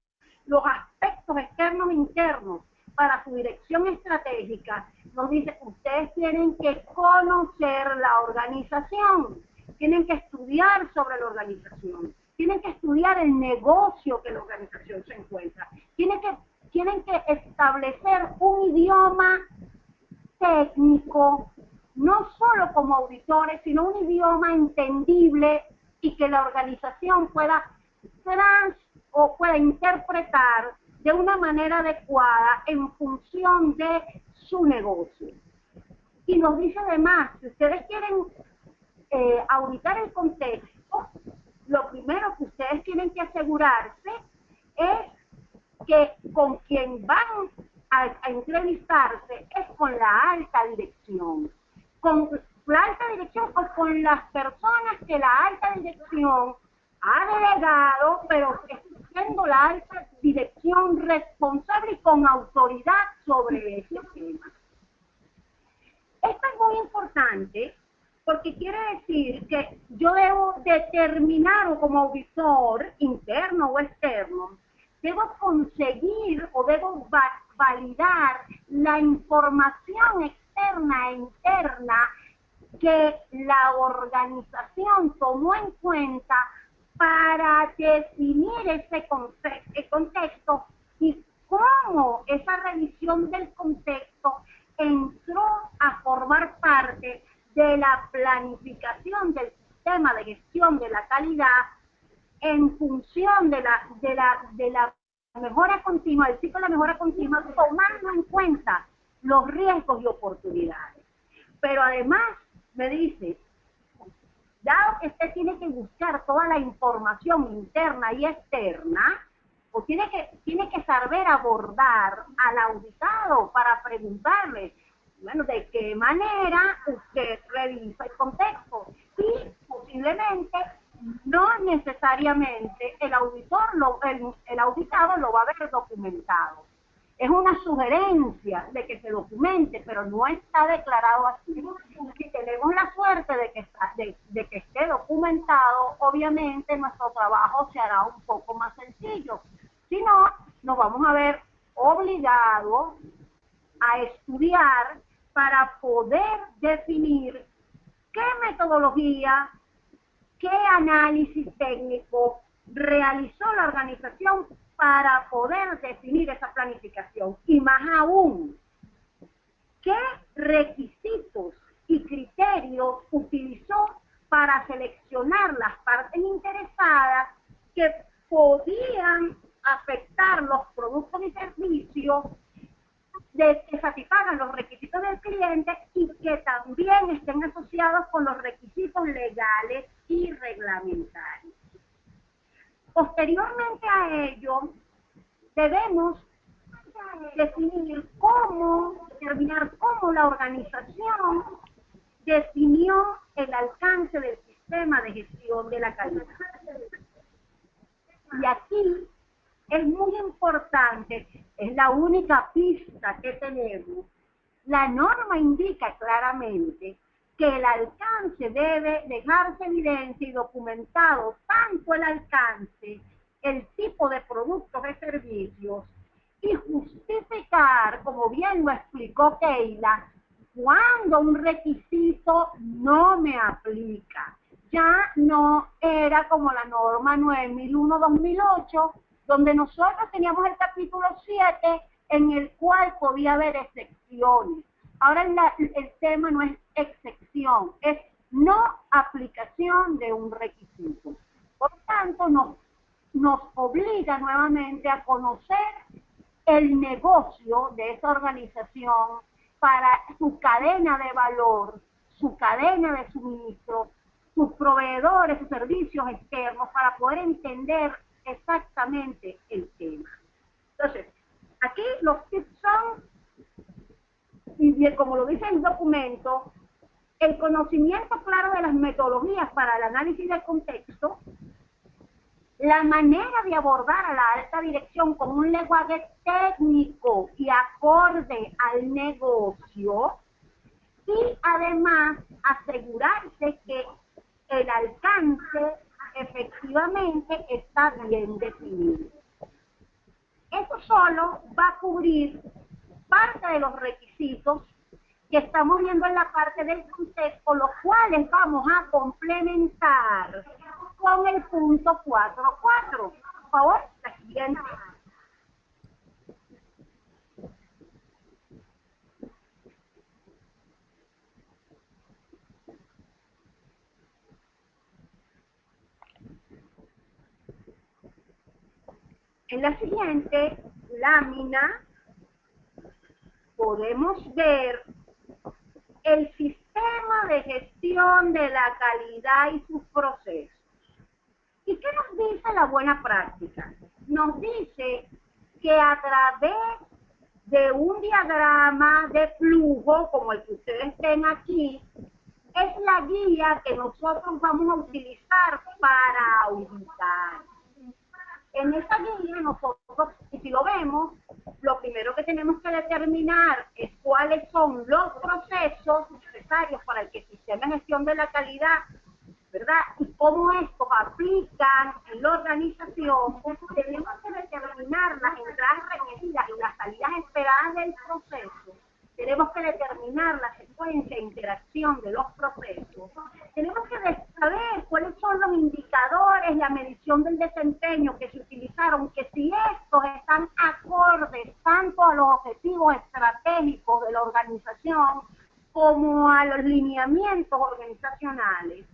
los aspectos externos e internos para su dirección estratégica, nos dice, ustedes tienen que conocer la organización, tienen que estudiar sobre la organización, tienen que estudiar el negocio que la organización se encuentra, tienen que establecer un idioma técnico, no solo como auditores, sino un idioma entendible y que la organización pueda interpretar de una manera adecuada en función de su negocio. Y nos dice además, si ustedes quieren auditar el contexto, lo primero que ustedes tienen que asegurarse es que con quien van a entrevistarse es con la alta dirección. Con la alta dirección o con las personas que la alta dirección ha delegado, pero siendo la alta dirección responsable y con autoridad sobre ese tema. Esto es muy importante porque quiere decir que yo debo determinar, o como auditor interno o externo, debo conseguir o debo validar la información externa e interna que la organización tomó en cuenta para definir ese contexto y cómo esa revisión del contexto entró a formar parte de la planificación del sistema de gestión de la calidad en función de la mejora continua, del ciclo de la mejora continua, tomando en cuenta los riesgos y oportunidades. Pero además me dice, dado que usted tiene que buscar toda la información interna y externa, o tiene que saber abordar al auditado para preguntarle, bueno, de qué manera usted revisa el contexto. Y posiblemente, no necesariamente, el auditado lo va a ver documentado. Es una sugerencia de que se documente, pero no está declarado así. Si tenemos la suerte de que esté documentado, obviamente nuestro trabajo se hará un poco más sencillo. Si no, nos vamos a ver obligados a estudiar para poder definir qué metodología, qué análisis técnico realizó la organización para poder definir esa planificación. Y más aún, qué requisitos y criterios utilizó para seleccionar las partes interesadas que podían afectar los productos y servicios que satisfagan los requisitos del cliente y que también estén asociados con los requisitos legales y reglamentarios. Posteriormente a ello, debemos determinar cómo la organización definió el alcance del sistema de gestión de la calidad. Y aquí es muy importante, es la única pista que tenemos. La norma indica claramente que el alcance debe dejarse evidencia y documentado tanto el alcance, el tipo de productos y servicios y justificar, como bien lo explicó Keila, cuando un requisito no me aplica. Ya no era como la norma 9001-2008, donde nosotros teníamos el capítulo 7 en el cual podía haber excepciones. Ahora el tema no es excepción, es no aplicación de un requisito. Por tanto, nos obliga nuevamente a conocer el negocio de esa organización para su cadena de valor, su cadena de suministro, sus proveedores, sus servicios externos, para poder entender exactamente el tema. Entonces, aquí los tips son, y bien, como lo dice el documento, el conocimiento claro de las metodologías para el análisis del contexto, la manera de abordar a la alta dirección con un lenguaje técnico y acorde al negocio, y además asegurarse que el alcance efectivamente está bien definido. Eso solo va a cubrir parte de los requisitos que estamos viendo en la parte del contexto, los cuales vamos a complementar con el punto 4.4. Por favor, la siguiente. En la siguiente lámina podemos ver el sistema de gestión de la calidad y sus procesos. ¿Y qué nos dice la buena práctica? Nos dice que a través de un diagrama de flujo, como el que ustedes ven aquí, es la guía que nosotros vamos a utilizar para auditar. En esa guía nosotros, y si lo vemos, lo primero que tenemos que determinar es cuáles son los procesos necesarios para que el sistema de gestión de la calidad, ¿verdad? Y cómo estos aplican en la organización. Tenemos que determinar las entradas requeridas y las salidas esperadas del proceso. Tenemos que determinar la secuencia e interacción de los procesos. Tenemos que saber cuáles son los indicadores, la medición del desempeño que se utilizaron, que si estos están acordes tanto a los objetivos estratégicos de la organización como a los lineamientos organizacionales.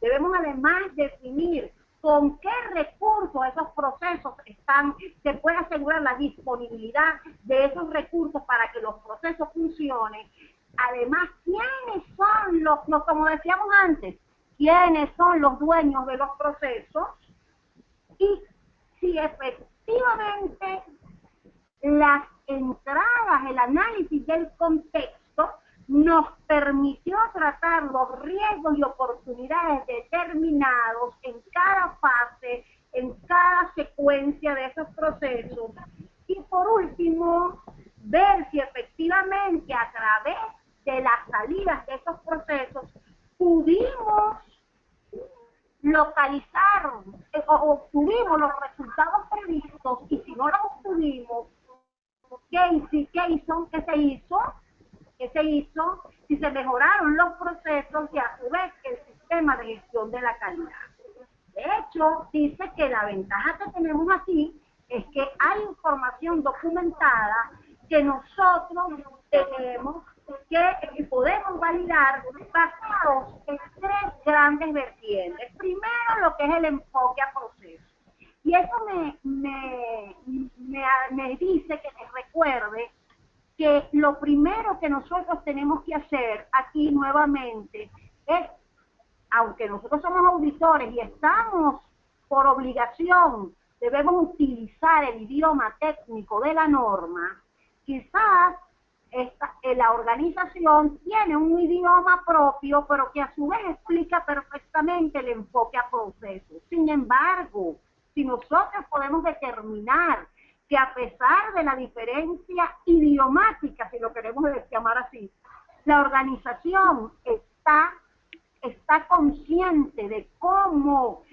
Debemos además definir con qué recursos esos procesos se puede asegurar la disponibilidad de esos recursos para que los procesos funcionen. Además, ¿quiénes son como decíamos antes, quiénes son los dueños de los procesos? Y si efectivamente las entradas, el análisis del contexto nos permitió tratar los riesgos y oportunidades determinados en cada fase, en cada secuencia de esos procesos. Y por último, ver si efectivamente a través de las salidas de esos procesos pudimos localizar o obtuvimos los resultados previstos, y si no los obtuvimos, ¿qué se hizo? Si se mejoraron los procesos y a su vez el sistema de gestión de la calidad. De hecho, dice que la ventaja que tenemos aquí es que hay información documentada que nosotros tenemos que podemos validar basados en 3 grandes vertientes. Primero, lo que es el enfoque a proceso. Y eso me dice que les recuerde que lo primero que nosotros tenemos que hacer aquí nuevamente es, aunque nosotros somos auditores y estamos por obligación, debemos utilizar el idioma técnico de la norma, quizás la organización tiene un idioma propio, pero que a su vez explica perfectamente el enfoque a procesos. Sin embargo, si nosotros podemos determinar que a pesar de la diferencia idiomática, si lo queremos llamar así, la organización está consciente de cómo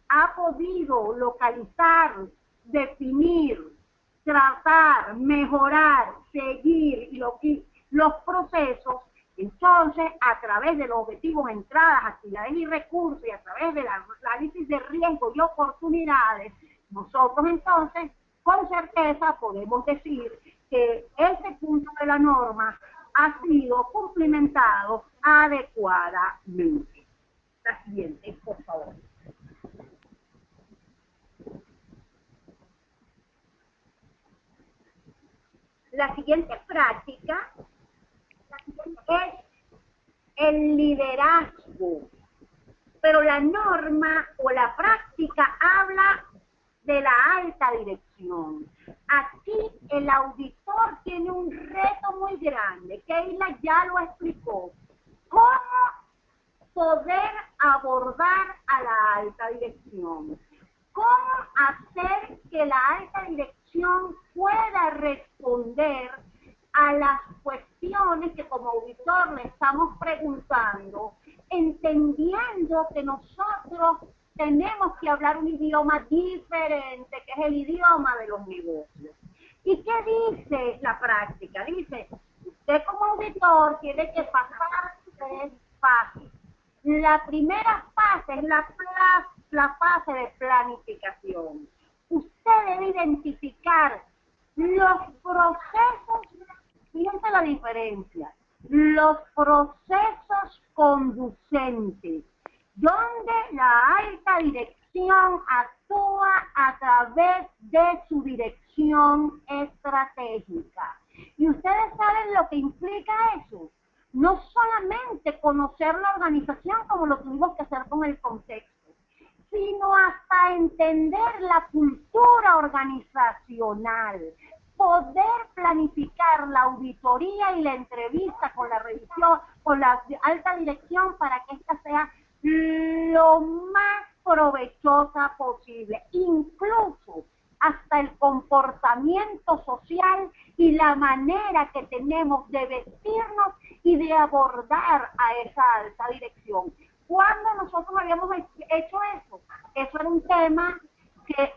ha podido localizar, definir tratar, mejorar, seguir los procesos, entonces a través de los objetivos, entradas, actividades y recursos y a través del análisis de riesgo y oportunidades, nosotros entonces con certeza podemos decir que ese punto de la norma ha sido cumplimentado adecuadamente. La siguiente, por favor. La siguiente práctica es el liderazgo, pero la norma o la práctica habla de la alta dirección. Aquí el auditor tiene un reto muy grande, Keila ya lo explicó. ¿Cómo poder abordar a la alta dirección? ¿Cómo hacer que la alta dirección pueda responder a las cuestiones que como auditor le estamos preguntando, entendiendo que nosotros tenemos que hablar un idioma diferente, que es el idioma de los negocios? ¿Y qué dice la práctica? Dice, usted como auditor tiene que pasar 3 fases. La primera fase es la fase de planificación. Usted debe identificar los procesos, fíjense la diferencia, los procesos conducentes, donde la alta dirección actúa a través de su dirección estratégica. Y ustedes saben lo que implica eso. No solamente conocer la organización como lo tuvimos que hacer con el contexto, sino hasta entender la cultura organizacional, poder planificar la auditoría y la entrevista con la revisión, con la alta dirección para que ésta sea lo más provechosa posible, incluso hasta el comportamiento social y la manera que tenemos de vestirnos y de abordar a esa alta dirección. ¿Cuándo nosotros habíamos hecho eso? Eso era un tema que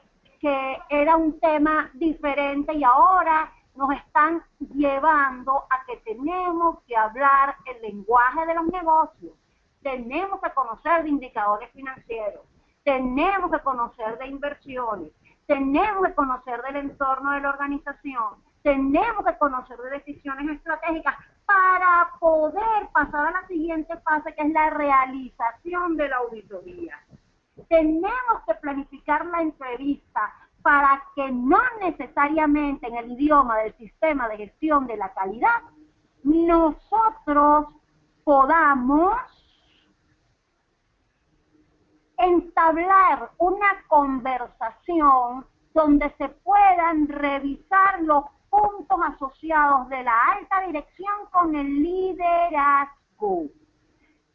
era un tema diferente y ahora nos están llevando a que tenemos que hablar el lenguaje de los negocios, tenemos que conocer de indicadores financieros, tenemos que conocer de inversiones, tenemos que conocer del entorno de la organización, tenemos que conocer de decisiones estratégicas para poder pasar a la siguiente fase, que es la realización de la auditoría. Tenemos que planificar la entrevista para que no necesariamente en el idioma del sistema de gestión de la calidad nosotros podamos entablar una conversación donde se puedan revisar los puntos asociados de la alta dirección con el liderazgo.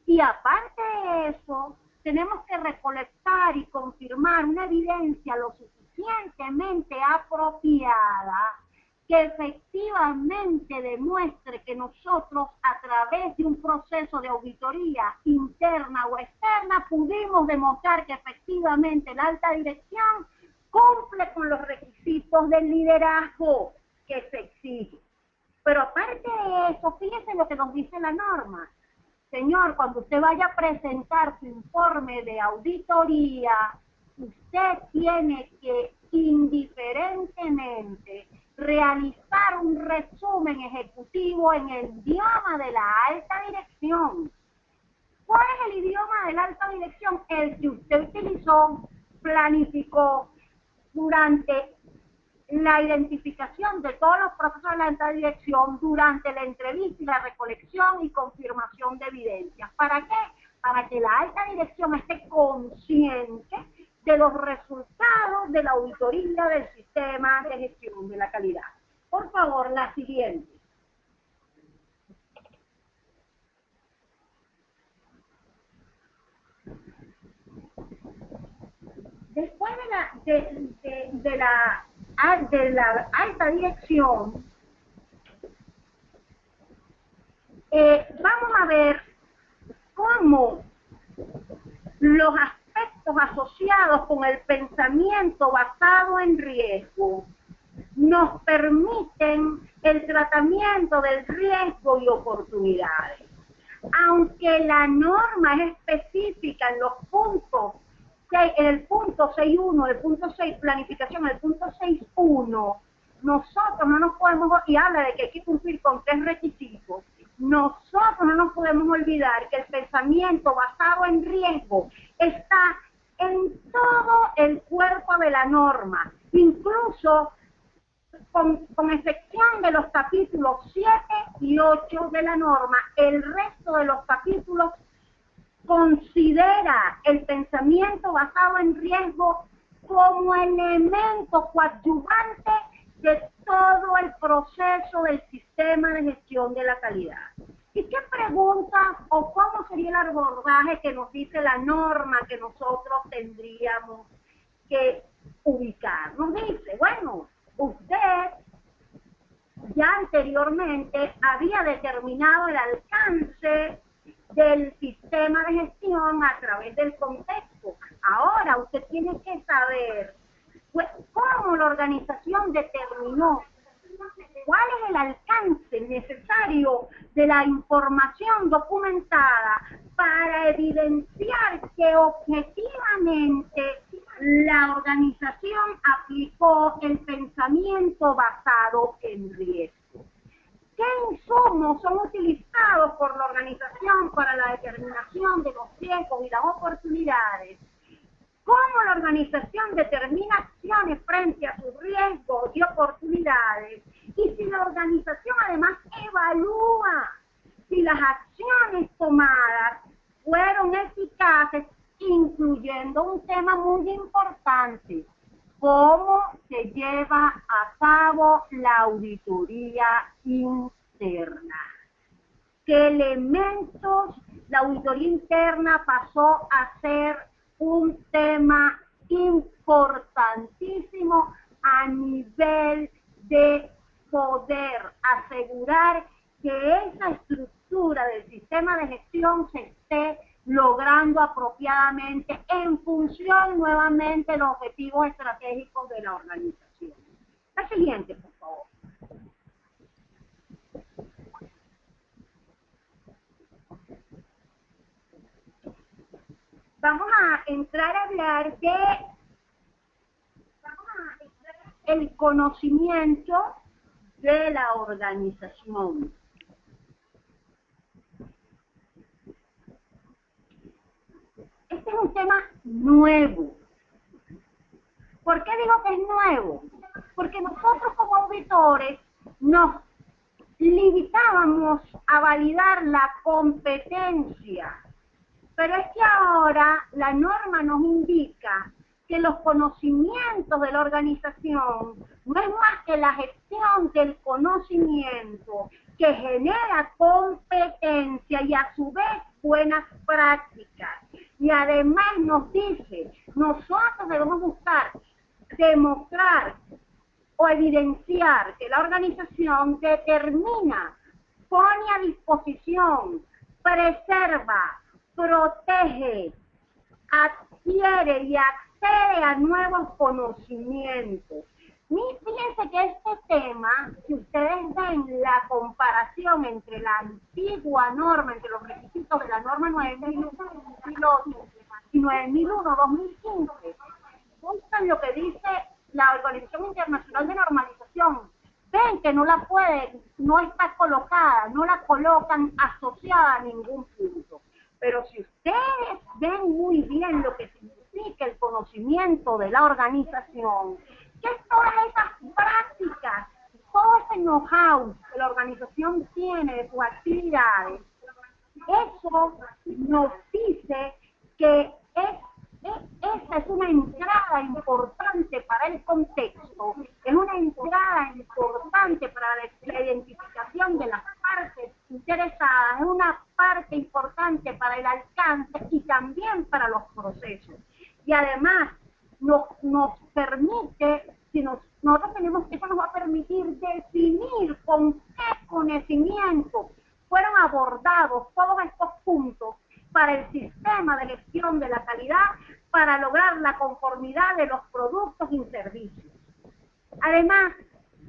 Y aparte de eso, tenemos que recolectar y confirmar una evidencia lo suficientemente apropiada que efectivamente demuestre que nosotros a través de un proceso de auditoría interna o externa pudimos demostrar que efectivamente la alta dirección cumple con los requisitos del liderazgo que se exige. Pero aparte de eso, fíjense lo que nos dice la norma. Señor, cuando usted vaya a presentar su informe de auditoría, usted tiene que indiferentemente realizar un resumen ejecutivo en el idioma de la alta dirección. ¿Cuál es el idioma de la alta dirección? El que usted utilizó, planificó durante la identificación de todos los procesos de la alta dirección, durante la entrevista y la recolección y confirmación de evidencias. ¿Para qué? Para que la alta dirección esté consciente de los resultados de la auditoría del sistema de gestión de la calidad. Por favor, la siguiente. Después de la alta dirección, vamos a ver cómo los aspectos asociados con el pensamiento basado en riesgo nos permiten el tratamiento del riesgo y oportunidades. Aunque la norma es específica en los puntos, en el punto 6.1, el punto 6, planificación, el punto 6.1, nosotros no nos podemos, y habla de que hay que cumplir con 3 requisitos, nosotros no nos podemos olvidar que el pensamiento basado en riesgo está en todo el cuerpo de la norma, incluso con excepción de los capítulos 7 y 8 de la norma, el resto de los capítulos considera el pensamiento basado en riesgo como elemento coadyuvante de todo el proceso del sistema de gestión de la calidad. ¿Y qué preguntas o cómo sería el abordaje que nos dice la norma que nosotros tendríamos que ubicar? Nos dice, bueno, usted ya anteriormente había determinado el alcance del sistema de gestión a través del contexto. Ahora usted tiene que saber pues, cómo la organización determinó cuál es el alcance necesario de la información documentada para evidenciar que objetivamente la organización aplicó el pensamiento basado en riesgo. ¿Qué insumos son utilizados por la organización para la determinación de los riesgos y las oportunidades? ¿Cómo la organización determina acciones frente a sus riesgos y oportunidades? Y si la organización además evalúa si las acciones tomadas fueron eficaces, incluyendo un tema muy importante, cómo se lleva a cabo la auditoría interna. ¿Qué elementos la auditoría interna pasó a ser un tema importantísimo a nivel de poder asegurar que esa estructura del sistema de gestión se esté logrando apropiadamente en función nuevamente de los objetivos estratégicos de la organización? La siguiente, por favor. Vamos a entrar a hablar de el conocimiento de la organización. Este es un tema nuevo. ¿Por qué digo que es nuevo? Porque nosotros como auditores nos limitábamos a validar la competencia. Pero es que ahora la norma nos indica que los conocimientos de la organización no es más que la gestión del conocimiento que genera competencia y a su vez buenas prácticas. Y además nos dice, nosotros debemos buscar demostrar o evidenciar que la organización determina, pone a disposición, preserva, protege, adquiere y accede a nuevos conocimientos. Fíjense que este tema, si ustedes ven la comparación entre la antigua norma, entre los requisitos de la norma 9001-2008 y 9001-2015, buscan lo que dice la Organización Internacional de Normalización. Ven que no está colocada, no la colocan asociada a ningún punto. Pero si ustedes ven muy bien lo que significa el conocimiento de la organización, que todas esas prácticas, todo ese know-how que la organización tiene de sus actividades, eso nos dice que esa es una entrada importante para el contexto, es una entrada importante para la identificación de las partes interesadas, es una parte importante para el alcance y también para los procesos. Y además nos permite, nosotros tenemos, eso nos va a permitir definir con qué conocimiento fueron abordados todos estos puntos para el sistema de gestión de la calidad, para lograr la conformidad de los productos y servicios. Además,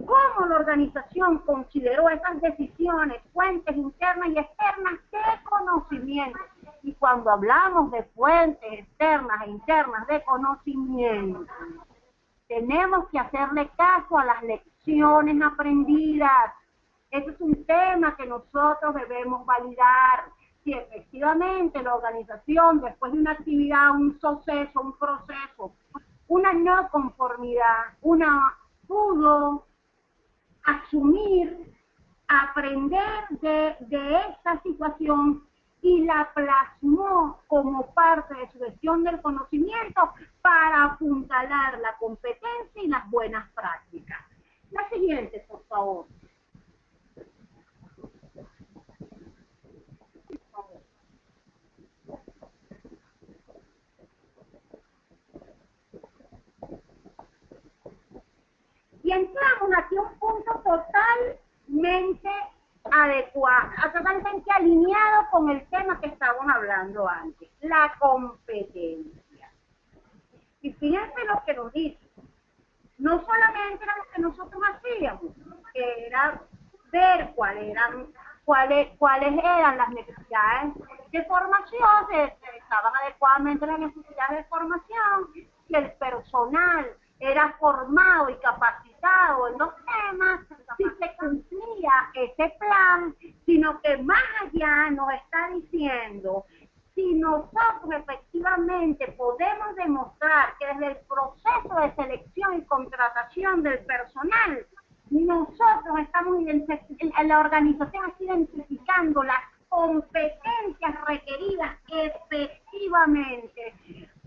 cómo la organización consideró esas decisiones, fuentes internas y externas de conocimiento. Y cuando hablamos de fuentes externas e internas de conocimiento, tenemos que hacerle caso a las lecciones aprendidas. Ese es un tema que nosotros debemos validar. Si efectivamente la organización, después de una actividad, un suceso, un proceso, una no conformidad, pudo asumir, aprender de esa situación y la plasmó como parte de su gestión del conocimiento para apuntalar la competencia y las buenas prácticas. La siguiente, por favor. Y entramos aquí a un punto totalmente adecuado, totalmente alineado con el tema que estábamos hablando antes, la competencia. Y fíjense lo que nos dice. No solamente era lo que nosotros hacíamos, que era ver cuáles eran las necesidades de formación, se estaban adecuadamente las necesidades de formación, si el personal era formado y capacitado en los temas, si se cumplía ese plan, sino que más allá nos está diciendo si nosotros efectivamente podemos demostrar que desde el proceso de selección y contratación del personal, nosotros estamos la organización está identificando las competencias requeridas efectivamente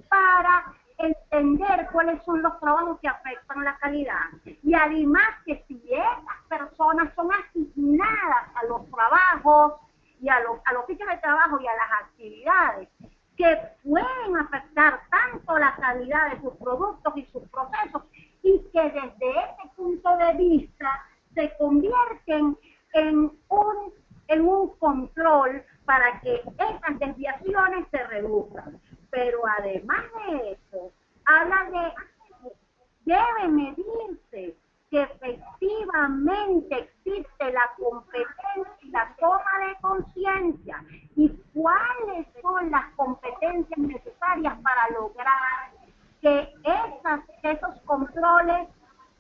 para entender cuáles son los trabajos que afectan la calidad. Y además que si esas personas son asignadas a los trabajos y a los sitios de trabajo y a las actividades que pueden afectar tanto la calidad de sus productos y sus procesos, y que desde ese punto de vista se convierten en un control para que esas desviaciones se reduzcan. Pero además de eso, habla de debe medirse que efectivamente existe la competencia y la toma de conciencia y cuáles son las competencias necesarias para lograr que esos controles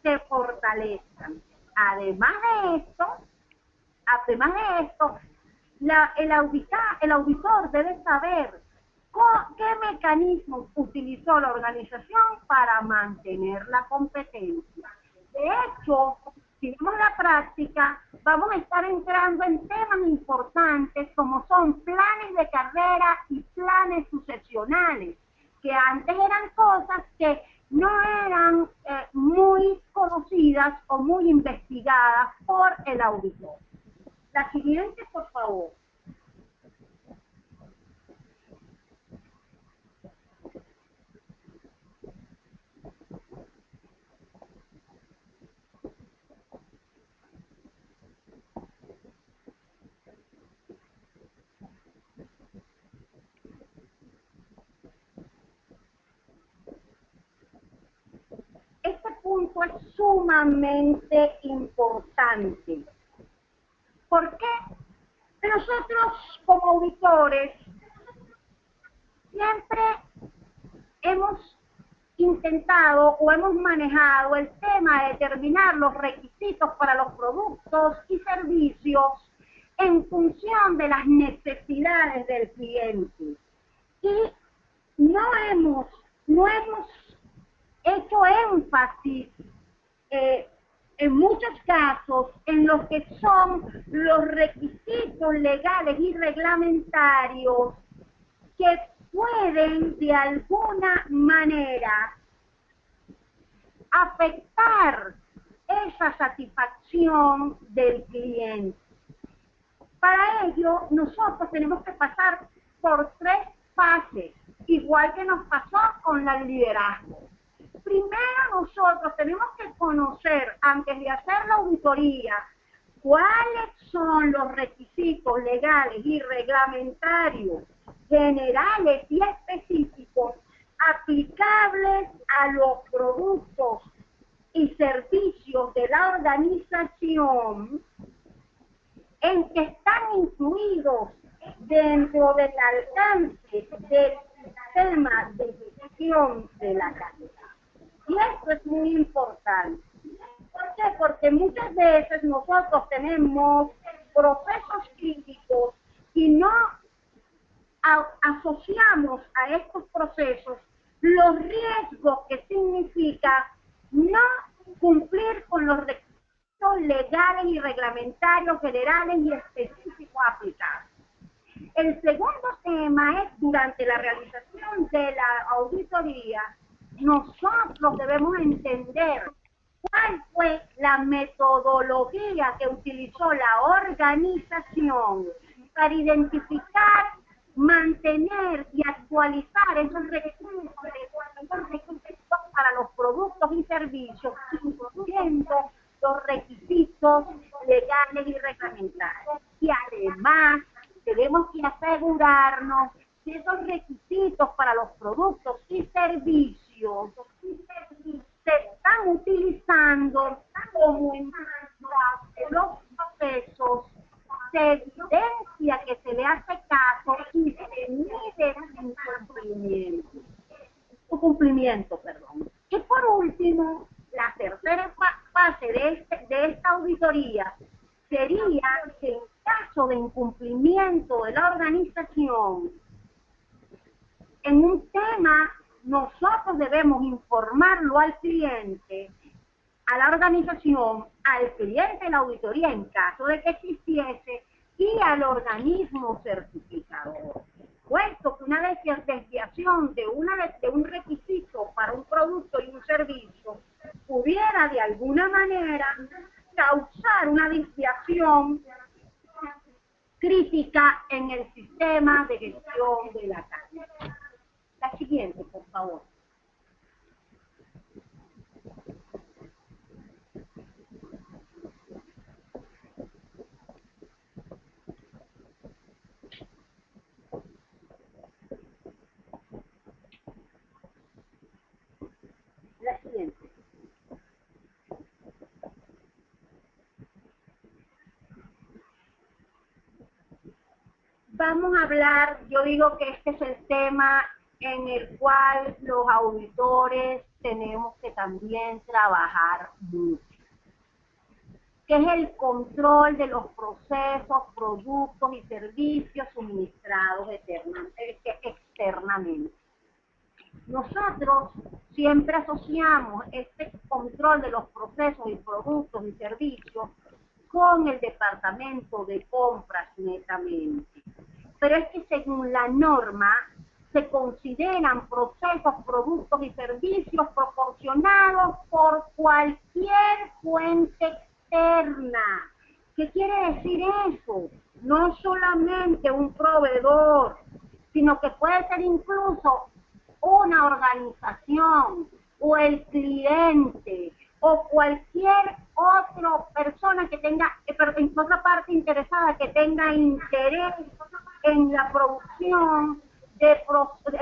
se fortalezcan. Además de esto, el auditor debe saber qué mecanismos utilizó la organización para mantener la competencia. De hecho, si vemos la práctica, vamos a estar entrando en temas importantes como son planes de carrera y planes sucesionales, que antes eran cosas que no eran muy conocidas o muy investigadas por el auditor. La siguiente, por favor. Este punto es sumamente importante. ¿Por qué? Nosotros como auditores siempre hemos intentado o hemos manejado el tema de determinar los requisitos para los productos y servicios en función de las necesidades del cliente. Y no hemos hecho énfasis en muchos casos en lo que son los requisitos legales y reglamentarios que pueden de alguna manera afectar esa satisfacción del cliente. Para ello, nosotros tenemos que pasar por 3 fases, igual que nos pasó con el liderazgo. Primero, nosotros tenemos que conocer, antes de hacer la auditoría, cuáles son los requisitos legales y reglamentarios generales y específicos aplicables a los productos y servicios de la organización en que están incluidos dentro del alcance del sistema de gestión de la calidad. Y esto es muy importante. ¿Por qué? Porque muchas veces nosotros tenemos procesos críticos y no asociamos a estos procesos los riesgos que significa no cumplir con los requisitos legales y reglamentarios generales y específicos aplicados. El segundo tema es, durante la realización de la auditoría, nosotros debemos entender cuál fue la metodología que utilizó la organización para identificar, mantener y actualizar esos requisitos para los productos y servicios, incluyendo los requisitos legales y reglamentarios. Y además tenemos que asegurarnos que esos requisitos para los productos y servicios se están utilizando como en los procesos, se evidencia que se le hace caso y se mide su cumplimiento. Y por último, la tercera fase de esta auditoría sería que en caso de incumplimiento de la organización, en un tema nosotros debemos informarlo al cliente, a la organización, al cliente de la auditoría en caso de que existiese y al organismo certificador. Puesto que una desviación de un requisito para un producto y un servicio pudiera de alguna manera causar una desviación crítica en el sistema de gestión de la calidad. La siguiente, por favor. La siguiente. Vamos a hablar, yo digo que este es el tema en el cual los auditores tenemos que también trabajar mucho, que es el control de los procesos, productos y servicios suministrados externamente. Nosotros siempre asociamos este control de los procesos y productos y servicios con el departamento de compras netamente. Pero es que según la norma se consideran procesos, productos y servicios proporcionados por cualquier fuente externa. ¿Qué quiere decir eso? No solamente un proveedor, sino que puede ser incluso una organización o el cliente o cualquier otra persona que tenga, en otra parte interesada que tenga interés en la producción de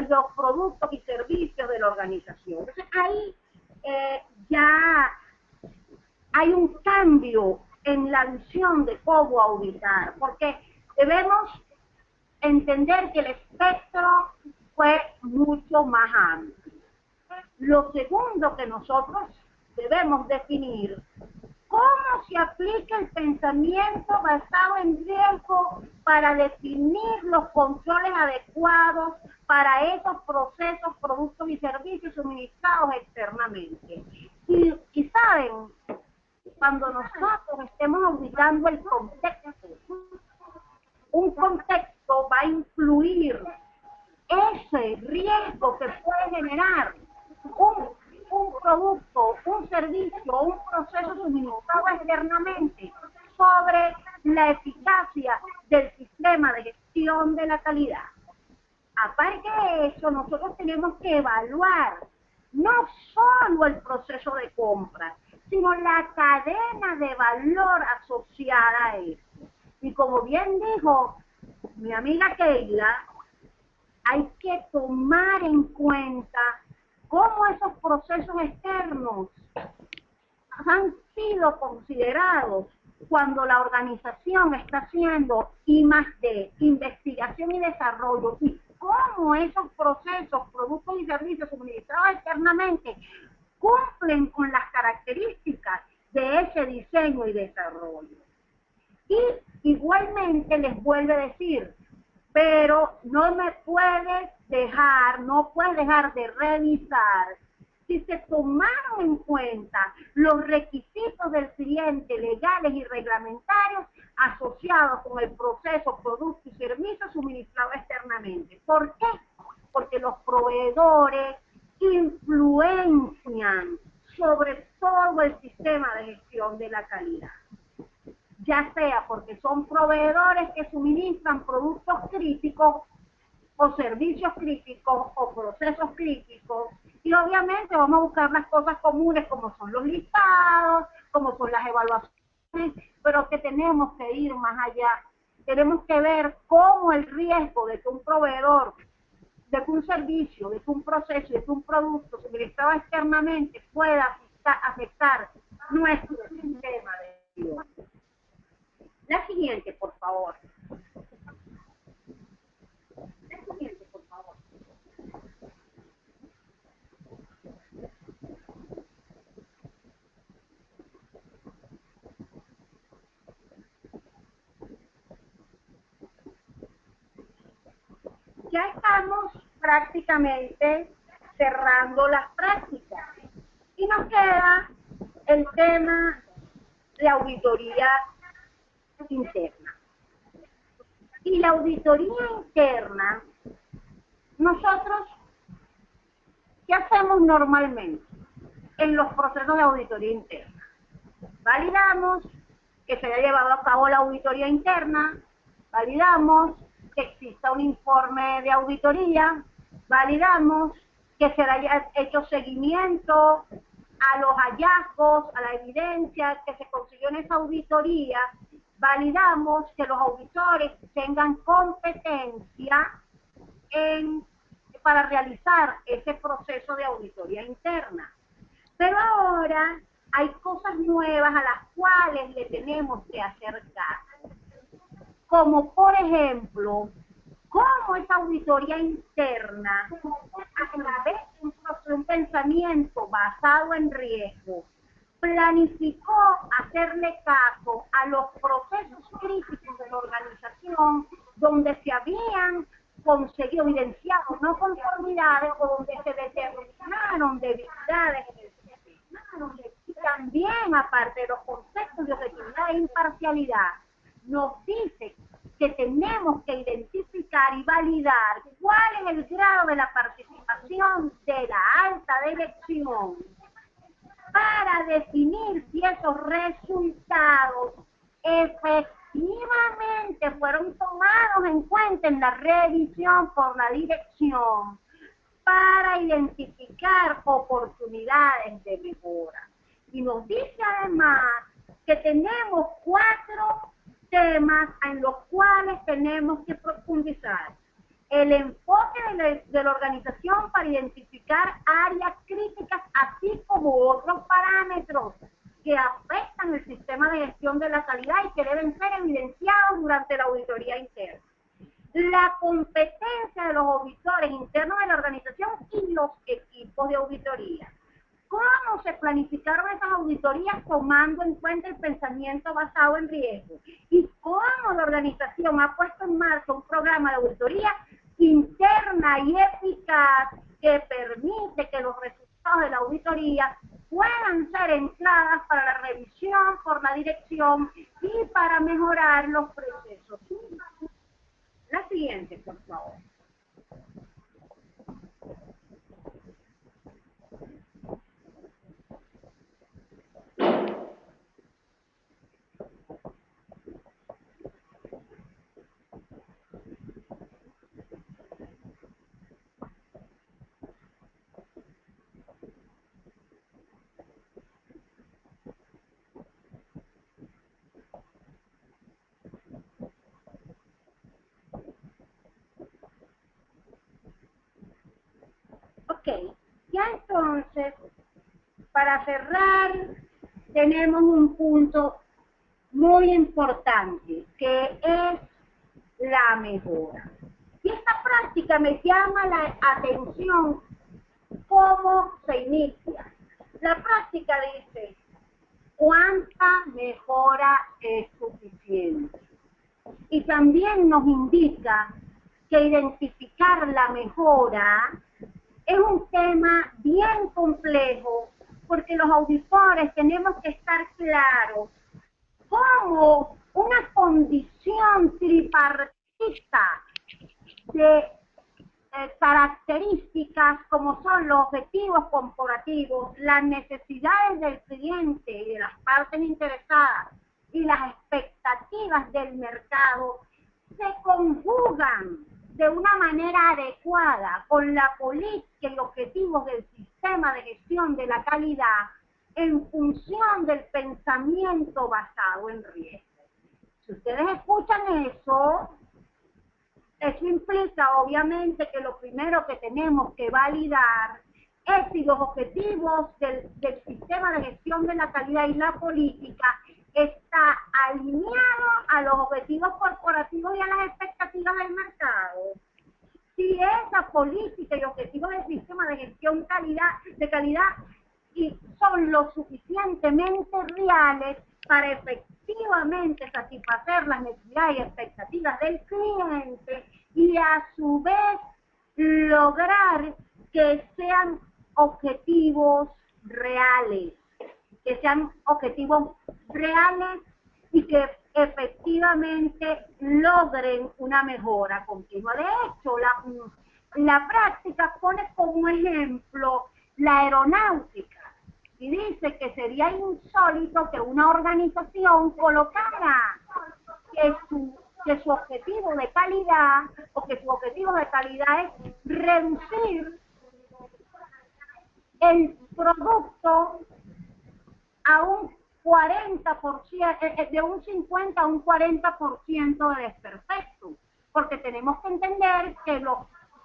los productos y servicios de la organización. Entonces ahí ya hay un cambio en la visión de cómo auditar, porque debemos entender que el espectro fue mucho más amplio. Lo segundo que nosotros debemos definir, cómo se aplica el pensamiento basado en riesgo para definir los controles adecuados para esos procesos, productos y servicios suministrados externamente. Y saben, cuando nosotros estemos auditando el contexto, un contexto va a incluir ese riesgo que puede generar un producto, un servicio, un proceso suministrado externamente sobre la eficacia del sistema de gestión de la calidad. Aparte de eso, nosotros tenemos que evaluar no solo el proceso de compra, sino la cadena de valor asociada a esto. Y como bien dijo mi amiga Keila, hay que tomar en cuenta cómo esos procesos externos han sido considerados cuando la organización está haciendo I+D, investigación y desarrollo, y cómo esos procesos, productos y servicios suministrados externamente cumplen con las características de ese diseño y desarrollo. Y igualmente les vuelve a decir, pero no puedes dejar de revisar si se tomaron en cuenta los requisitos del cliente legales y reglamentarios asociados con el proceso, producto y servicio suministrado externamente. ¿Por qué? Porque los proveedores influencian sobre todo el sistema de gestión de la calidad, ya sea porque son proveedores que suministran productos críticos o servicios críticos o procesos críticos, y obviamente vamos a buscar las cosas comunes como son los listados, como son las evaluaciones, pero que tenemos que ir más allá. Tenemos que ver cómo el riesgo de que un proveedor, de que un servicio, de que un proceso, de que un producto suministrado externamente pueda afectar nuestro sistema de gestión. La siguiente, por favor. La siguiente, por favor. Ya estamos prácticamente cerrando las prácticas y nos queda el tema de auditoría interna. Y la auditoría interna, nosotros, ¿qué hacemos normalmente en los procesos de auditoría interna? Validamos que se haya llevado a cabo la auditoría interna, validamos que exista un informe de auditoría, validamos que se haya hecho seguimiento a los hallazgos, a la evidencia que se consiguió en esa auditoría, validamos que los auditores tengan competencia para realizar ese proceso de auditoría interna. Pero ahora hay cosas nuevas a las cuales le tenemos que hacer caso, como por ejemplo, cómo esa auditoría interna, a través de un pensamiento basado en riesgo, planificó hacerle caso a los procesos críticos de la organización donde se habían conseguido evidenciado no conformidades o donde se determinaron debilidades en el sistema. Y también, aparte de los conceptos de objetividad e imparcialidad, nos dice que tenemos que identificar y validar cuál es el grado de la participación de la alta dirección para definir si esos resultados efectivamente fueron tomados en cuenta en la revisión por la dirección para identificar oportunidades de mejora. Y nos dice además que tenemos 4 temas en los cuales tenemos que profundizar. El enfoque de la organización para identificar áreas críticas, así como otros parámetros que afectan el sistema de gestión de la calidad y que deben ser evidenciados durante la auditoría interna. La competencia de los auditores internos de la organización y los equipos de auditoría. ¿Cómo se planificaron esas auditorías tomando en cuenta el pensamiento basado en riesgo? Y cómo la organización ha puesto en marcha un programa de auditoría interna y eficaz que permite que los resultados de la auditoría puedan ser entradas para la revisión por la dirección y para mejorar los procesos. La siguiente, por favor. Ok, ya entonces, para cerrar tenemos un punto muy importante, que es la mejora. Y esta práctica me llama la atención cómo se inicia. La práctica dice, ¿cuánta mejora es suficiente? Y también nos indica que identificar la mejora es un tema bien complejo, porque los auditores tenemos que estar claros cómo una condición tripartita de características como son los objetivos corporativos, las necesidades del cliente y de las partes interesadas y las expectativas del mercado se conjugan de una manera adecuada con la política y objetivos del sistema de gestión de la calidad en función del pensamiento basado en riesgo. Si ustedes escuchan eso implica obviamente que lo primero que tenemos que validar es si los objetivos del sistema de gestión de la calidad y la política está alineado a los objetivos corporativos y a las expectativas del mercado. Si esa política y objetivos del sistema de gestión de calidad y son lo suficientemente reales para efectivamente satisfacer las necesidades y expectativas del cliente y a su vez lograr que sean objetivos reales, y que efectivamente logren una mejora continua. De hecho, la práctica pone como ejemplo la aeronáutica y dice que sería insólito que una organización colocara que su objetivo de calidad es reducir el producto a un 40%, de un 50 a un 40% de desperfecto, porque tenemos que entender que los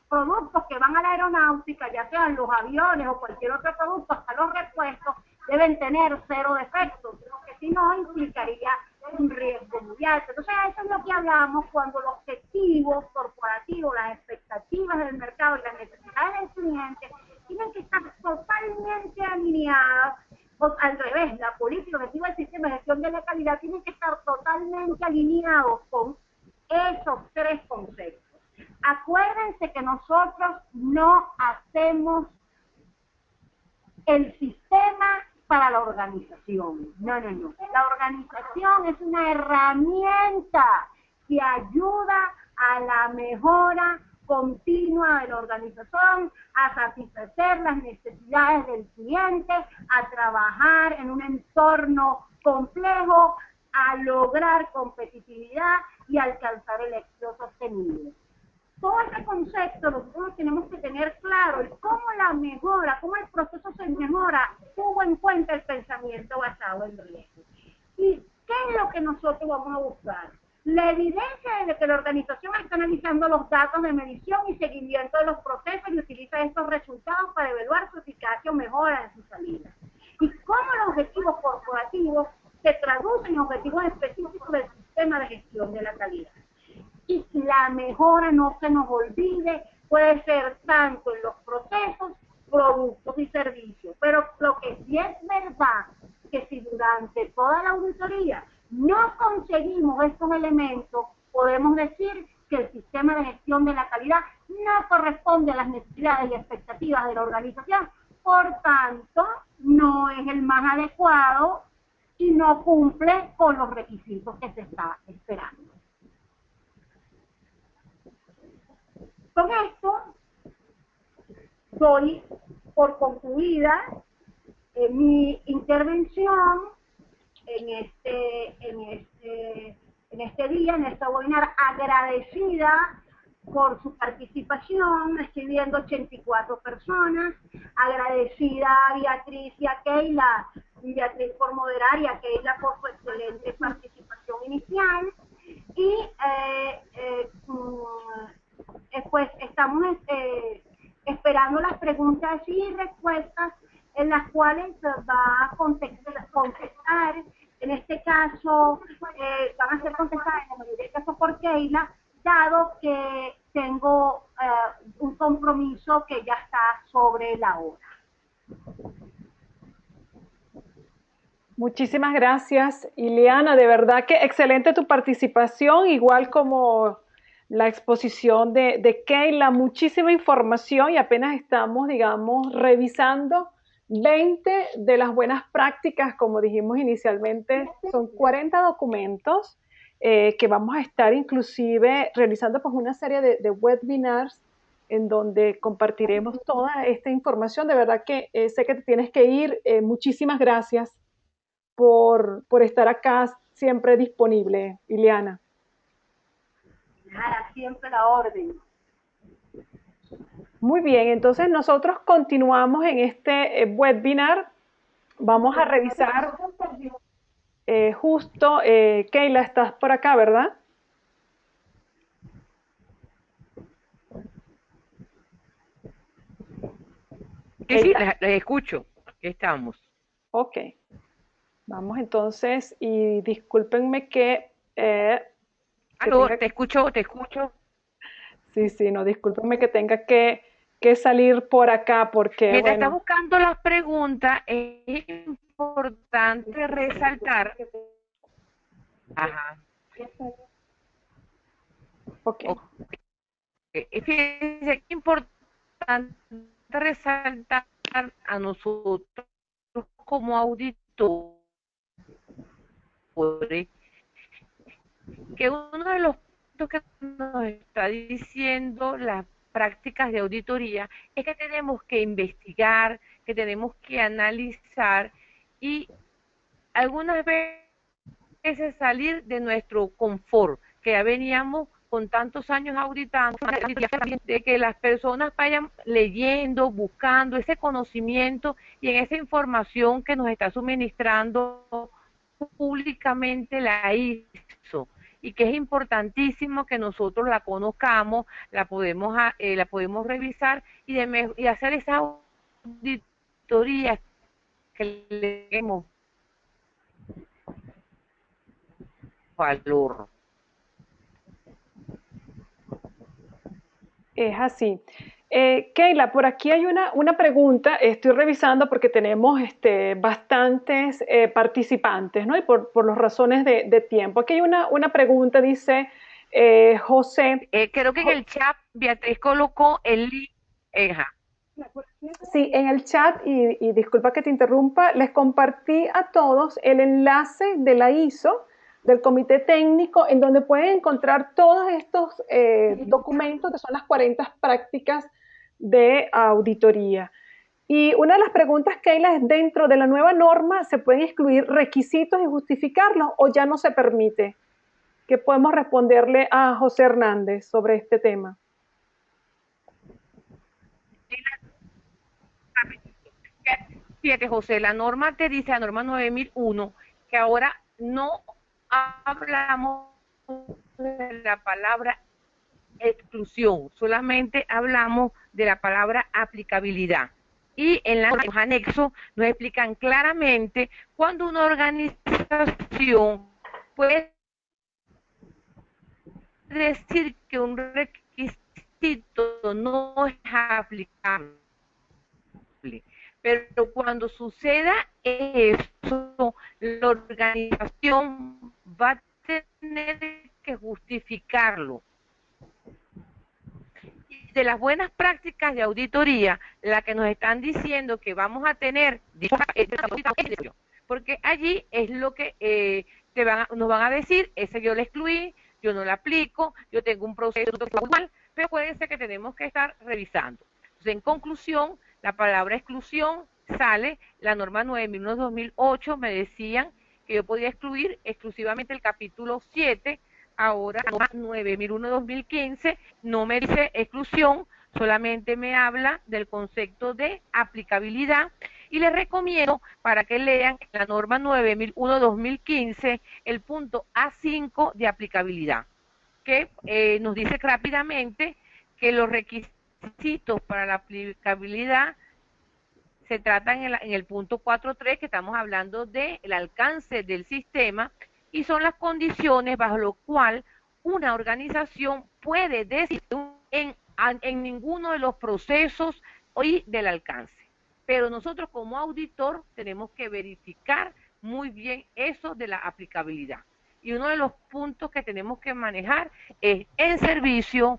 productos que van a la aeronáutica, ya sean los aviones o cualquier otro producto, hasta los repuestos, deben tener 0 defectos, porque si no implicaría un riesgo muy alto. Entonces, eso es lo que hablamos cuando los objetivos corporativos, las expectativas del mercado y las necesidades del cliente tienen que estar totalmente alineadas, o al revés, la política objetiva del sistema de gestión de la calidad tienen que estar totalmente alineados con esos 3 conceptos. Acuérdense que nosotros no hacemos el sistema para la organización. No. La organización es una herramienta que ayuda a la mejora continua de la organización, a satisfacer las necesidades del cliente, a trabajar en un entorno complejo, a lograr competitividad y alcanzar el éxito sostenible. Todo este concepto nosotros tenemos que tener claro, y cómo la mejora, cómo el proceso se mejora, tuvo en cuenta el pensamiento basado en riesgo. ¿Y qué es lo que nosotros vamos a buscar? La evidencia de que la organización está analizando los datos de medición y seguimiento de los procesos y utiliza estos resultados para evaluar su eficacia o mejora en su salida. Y cómo los objetivos corporativos se traducen en objetivos específicos del sistema de gestión de la calidad. Y la mejora, no se nos olvide, puede ser tanto en los procesos, productos y servicios. Pero lo que sí es verdad, que si durante toda la auditoría no conseguimos estos elementos, podemos decir que el sistema de gestión de la calidad no corresponde a las necesidades y expectativas de la organización, por tanto, no es el más adecuado y no cumple con los requisitos que se está esperando. Con esto, doy por concluida mi intervención en este día, en este webinar, agradecida por su participación, estoy viendo 84 personas, agradecida a Beatriz y a Keila, Beatriz por moderar y a Keila por su excelente participación inicial, y pues estamos esperando las preguntas y respuestas en las cuales va a contestar contestar, en este caso van a ser contestadas en la mayoría de casos por Keila, dado que tengo un compromiso que ya está sobre la hora. Muchísimas gracias, Ileana. De verdad que excelente tu participación, igual como la exposición de Keila. Muchísima información y apenas estamos, digamos, revisando 20 de las buenas prácticas, como dijimos inicialmente, son 40 documentos que vamos a estar inclusive realizando pues una serie de webinars en donde compartiremos toda esta información. De verdad que sé que te tienes que ir. Muchísimas gracias por estar acá siempre disponible, Ileana. Nada, siempre la orden. Muy bien, entonces nosotros continuamos en este webinar. Vamos a revisar justo, Keila, estás por acá, ¿verdad? Sí, sí, las escucho. Aquí estamos. Ok. Vamos entonces, y discúlpenme que Aló, tenga, te escucho, te escucho. sí, no, discúlpenme que tenga que salir por acá porque, Mientras estás bueno, buscando las preguntas, es importante resaltar. Ajá. ok. Ok. Fíjense que es importante resaltar a nosotros como auditores que uno de los puntos que nos está diciendo las prácticas de auditoría es que tenemos que investigar, que tenemos que analizar y algunas veces salir de nuestro confort, que ya veníamos con tantos años auditando, de que las personas vayan leyendo, buscando ese conocimiento y en esa información que nos está suministrando públicamente la ISO y que es importantísimo que nosotros la conozcamos, la podemos revisar y hacer esa auditoría que le demos valor. Es así. Keila, por aquí hay una pregunta, estoy revisando porque tenemos bastantes participantes, ¿no? Y por las razones de tiempo. Aquí hay una pregunta, dice José. Creo que en el chat Beatriz colocó el link. Sí, en el chat, y disculpa que te interrumpa, les compartí a todos el enlace de la ISO, del comité técnico, en donde pueden encontrar todos estos documentos que son las 40 prácticas de auditoría. Y una de las preguntas, Keila, es: dentro de la nueva norma, ¿se pueden excluir requisitos y justificarlos o ya no se permite? ¿Qué podemos responderle a José Hernández sobre este tema? Fíjate, José, la norma te dice, la norma 9001, que ahora no hablamos de la palabra exclusión, solamente hablamos de la palabra aplicabilidad. Y en los anexos nos explican claramente cuando una organización puede decir que un requisito no es aplicable. Pero cuando suceda eso, la organización va a tener que justificarlo. Y de las buenas prácticas de auditoría, la que nos están diciendo que vamos a tener, porque allí es lo que nos van a decir: ese yo lo excluí, yo no lo aplico, yo tengo un proceso igual, pero puede ser que tenemos que estar revisando. Entonces, en conclusión, la palabra exclusión sale, la norma 9001-2008 me decían que yo podía excluir exclusivamente el capítulo 7, ahora la norma 9001-2015 no me dice exclusión, solamente me habla del concepto de aplicabilidad, y les recomiendo para que lean la norma 9001-2015 el punto A5 de aplicabilidad, que nos dice rápidamente que los requisitos para la aplicabilidad se trata en el punto 4.3, que estamos hablando del alcance del sistema, y son las condiciones bajo lo cual una organización puede decidir en ninguno de los procesos y del alcance. Pero nosotros como auditor tenemos que verificar muy bien eso de la aplicabilidad. Y uno de los puntos que tenemos que manejar es en servicio,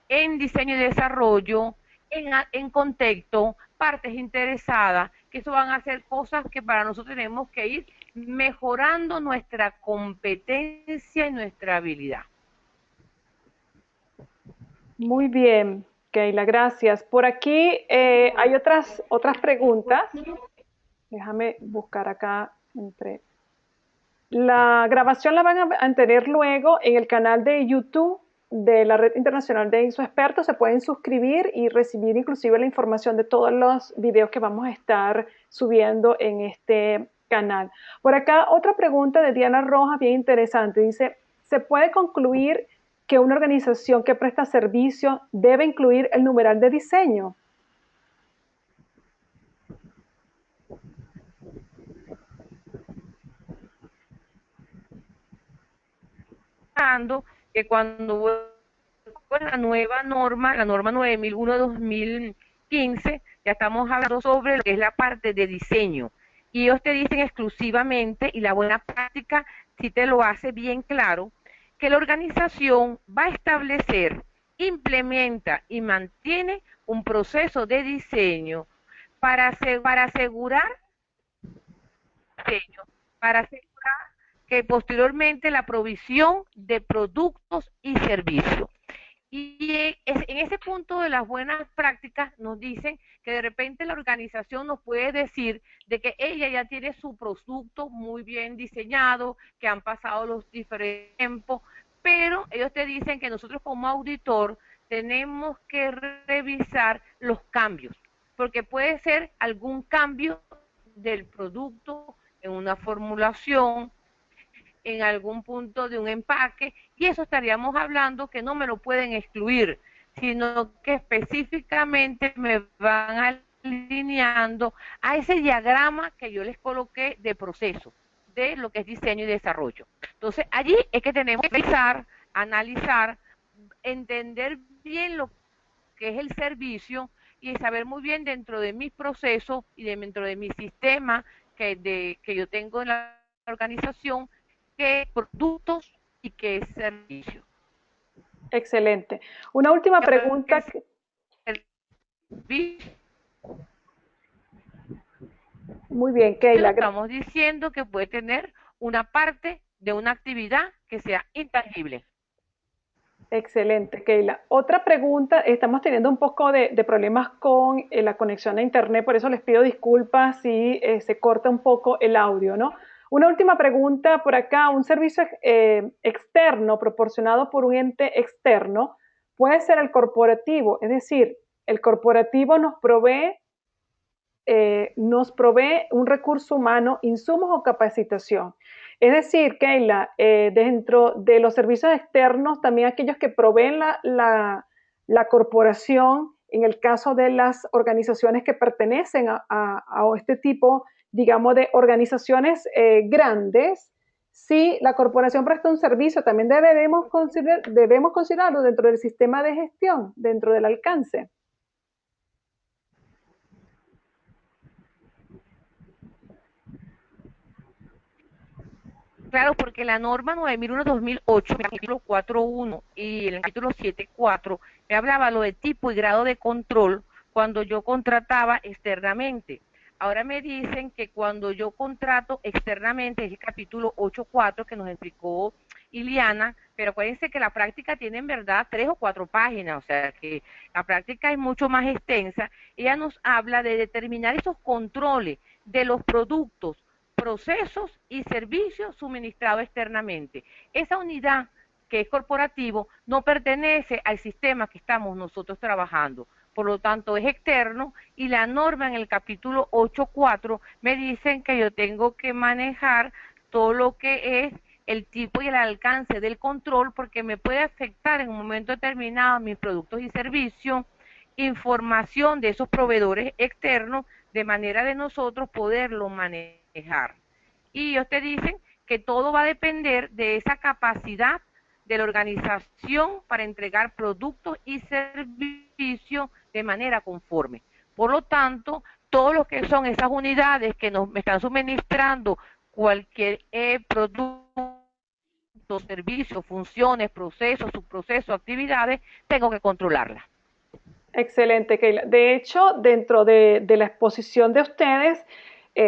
en diseño y desarrollo, en contexto, partes interesadas, que eso van a ser cosas que para nosotros tenemos que ir mejorando nuestra competencia y nuestra habilidad. Muy bien, Keila, gracias. Por aquí hay otras preguntas. Déjame buscar acá entre. La grabación la van a tener luego en el canal de YouTube de la Red Internacional de ISO-Expertos. Se pueden suscribir y recibir inclusive la información de todos los videos que vamos a estar subiendo en este canal. Por acá otra pregunta de Diana Rojas bien interesante. Dice, ¿se puede concluir que una organización que presta servicio debe incluir el numeral de diseño? Que cuando la nueva norma, la norma 9001-2015, ya estamos hablando sobre lo que es la parte de diseño. Y ellos te dicen exclusivamente, y la buena práctica sí te lo hace bien claro, que la organización va a establecer, implementa y mantiene un proceso de diseño para asegurar que posteriormente la provisión de productos y servicios. Y en ese punto de las buenas prácticas nos dicen que de repente la organización nos puede decir de que ella ya tiene su producto muy bien diseñado, que han pasado los diferentes tiempos, pero ellos te dicen que nosotros como auditor tenemos que revisar los cambios, porque puede ser algún cambio del producto en una formulación, en algún punto de un empaque, y eso estaríamos hablando que no me lo pueden excluir, sino que específicamente me van alineando a ese diagrama que yo les coloqué de proceso, de lo que es diseño y desarrollo. Entonces, allí es que tenemos que analizar, entender bien lo que es el servicio y saber muy bien dentro de mis procesos y dentro de mi sistema que yo tengo en la organización, qué productos y qué servicios. Excelente. Una última pregunta. Muy bien, Keila. Estamos diciendo que puede tener una parte de una actividad que sea intangible. Excelente, Keila. Otra pregunta, estamos teniendo un poco de problemas con la conexión a internet, por eso les pido disculpas si se corta un poco el audio, ¿no? Una última pregunta por acá, un servicio externo proporcionado por un ente externo puede ser el corporativo, es decir, el corporativo nos provee un recurso humano, insumos o capacitación. Es decir, Keila, dentro de los servicios externos, también aquellos que proveen la corporación, en el caso de las organizaciones que pertenecen a este tipo, digamos, de organizaciones grandes, si la corporación presta un servicio, también debemos considerarlo dentro del sistema de gestión, dentro del alcance. Claro, porque la norma 9001-2008, el capítulo 4.1 y el capítulo 7.4, me hablaba lo de tipo y grado de control cuando yo contrataba externamente. Ahora me dicen que cuando yo contrato externamente, es el capítulo 8.4 que nos explicó Iliana, pero acuérdense que la práctica tiene en verdad 3 o 4 páginas, o sea que la práctica es mucho más extensa. Ella nos habla de determinar esos controles de los productos, procesos y servicios suministrados externamente. Esa unidad que es corporativo no pertenece al sistema que estamos nosotros trabajando, por lo tanto es externo, y la norma en el capítulo 8.4 me dicen que yo tengo que manejar todo lo que es el tipo y el alcance del control, porque me puede afectar en un momento determinado mis productos y servicios, información de esos proveedores externos de manera de nosotros poderlo manejar. Y ellos te dicen que todo va a depender de esa capacidad de la organización para entregar productos y servicios de manera conforme. Por lo tanto, todo lo que son esas unidades que nos están suministrando cualquier producto, servicio, funciones, procesos, subprocesos, actividades, tengo que controlarlas. Excelente, Keila. De hecho, dentro de la exposición de ustedes,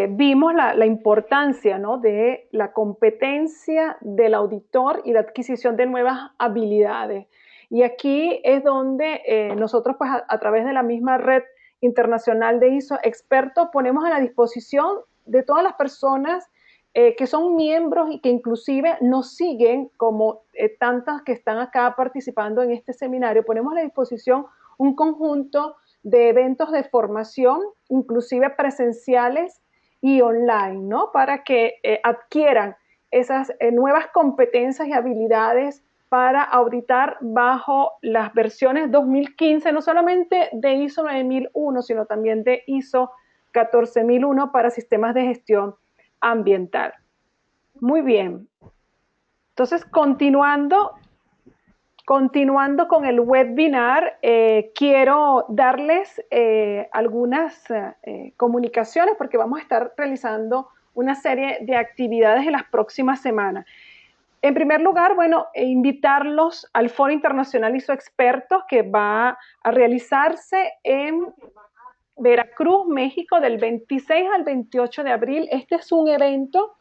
vimos la importancia, ¿no?, de la competencia del auditor y la adquisición de nuevas habilidades. Y aquí es donde nosotros, pues, a través de la misma red internacional de ISO Expertos, ponemos a la disposición de todas las personas que son miembros y que inclusive nos siguen, como tantas que están acá participando en este seminario, ponemos a la disposición un conjunto de eventos de formación, inclusive presenciales y online, ¿no? Para que adquieran esas nuevas competencias y habilidades para auditar bajo las versiones 2015, no solamente de ISO 9001, sino también de ISO 14001 para sistemas de gestión ambiental. Muy bien. Entonces, continuando con el webinar, quiero darles algunas comunicaciones porque vamos a estar realizando una serie de actividades en las próximas semanas. En primer lugar, bueno, invitarlos al Foro Internacional ISO Expertos que va a realizarse en Veracruz, México, del 26 al 28 de abril. Este es un evento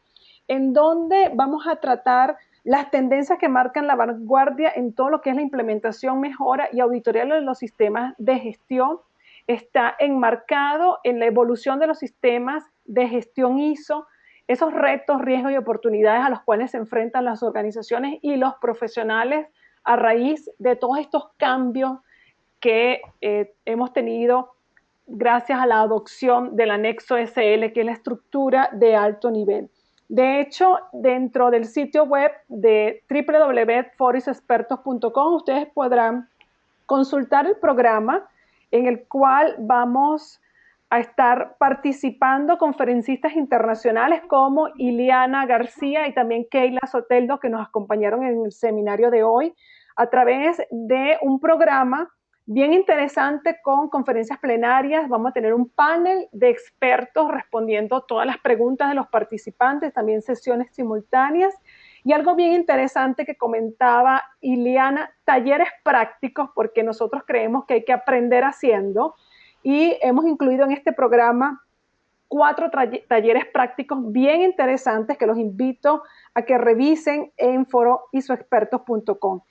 en donde vamos a tratar las tendencias que marcan la vanguardia en todo lo que es la implementación, mejora y auditoría de los sistemas de gestión. Está enmarcado en la evolución de los sistemas de gestión ISO, esos retos, riesgos y oportunidades a los cuales se enfrentan las organizaciones y los profesionales a raíz de todos estos cambios que hemos tenido gracias a la adopción del anexo SL, que es la estructura de alto nivel. De hecho, dentro del sitio web de www.forisoexpertos.com ustedes podrán consultar el programa en el cual vamos a estar participando conferencistas internacionales como Ileana García y también Keila Soteldo, que nos acompañaron en el seminario de hoy, a través de un programa bien interesante con conferencias plenarias. Vamos a tener un panel de expertos respondiendo todas las preguntas de los participantes, también sesiones simultáneas. Y algo bien interesante que comentaba Ileana, talleres prácticos, porque nosotros creemos que hay que aprender haciendo. Y hemos incluido en este programa 4 talleres prácticos bien interesantes que los invito a que revisen en foroisoexpertos.com.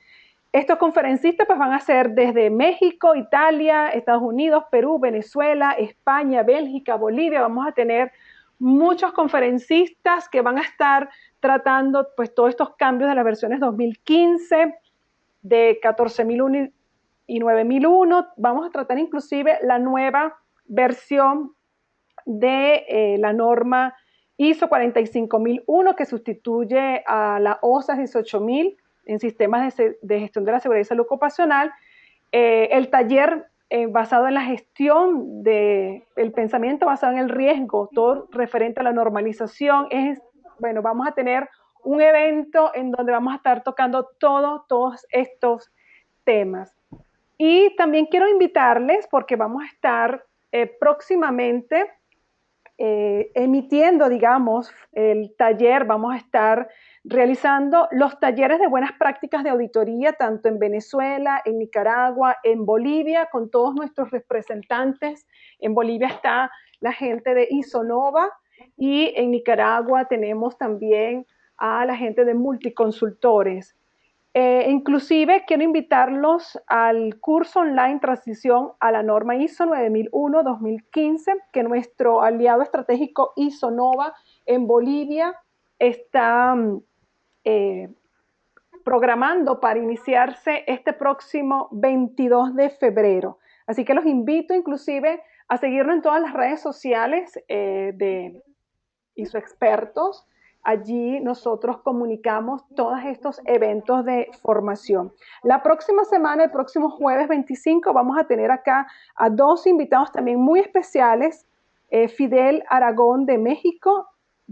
Estos conferencistas pues van a ser desde México, Italia, Estados Unidos, Perú, Venezuela, España, Bélgica, Bolivia. Vamos a tener muchos conferencistas que van a estar tratando pues todos estos cambios de las versiones 2015, de 14001 y 9001. Vamos a tratar inclusive la nueva versión de la norma ISO 45001 que sustituye a la OSA 18000 en sistemas de gestión de la seguridad y salud ocupacional. El taller basado en la gestión del pensamiento basado en el riesgo, todo referente a la normalización. Bueno, vamos a tener un evento en donde vamos a estar tocando todos estos temas. Y también quiero invitarles, porque vamos a estar próximamente emitiendo, digamos, el taller. Vamos a estar realizando los talleres de buenas prácticas de auditoría, tanto en Venezuela, en Nicaragua, en Bolivia, con todos nuestros representantes. En Bolivia está la gente de ISONOVA y en Nicaragua tenemos también a la gente de Multiconsultores. Inclusive quiero invitarlos al curso online Transición a la norma ISO 9001-2015, que nuestro aliado estratégico ISONOVA en Bolivia está programando para iniciarse este próximo 22 de febrero. Así que los invito inclusive a seguirnos en todas las redes sociales de ISO Expertos. allí nosotros comunicamos todos estos eventos de formación. La próxima semana, el próximo jueves 25, vamos a tener acá a dos invitados también muy especiales. Fidel Aragón de México,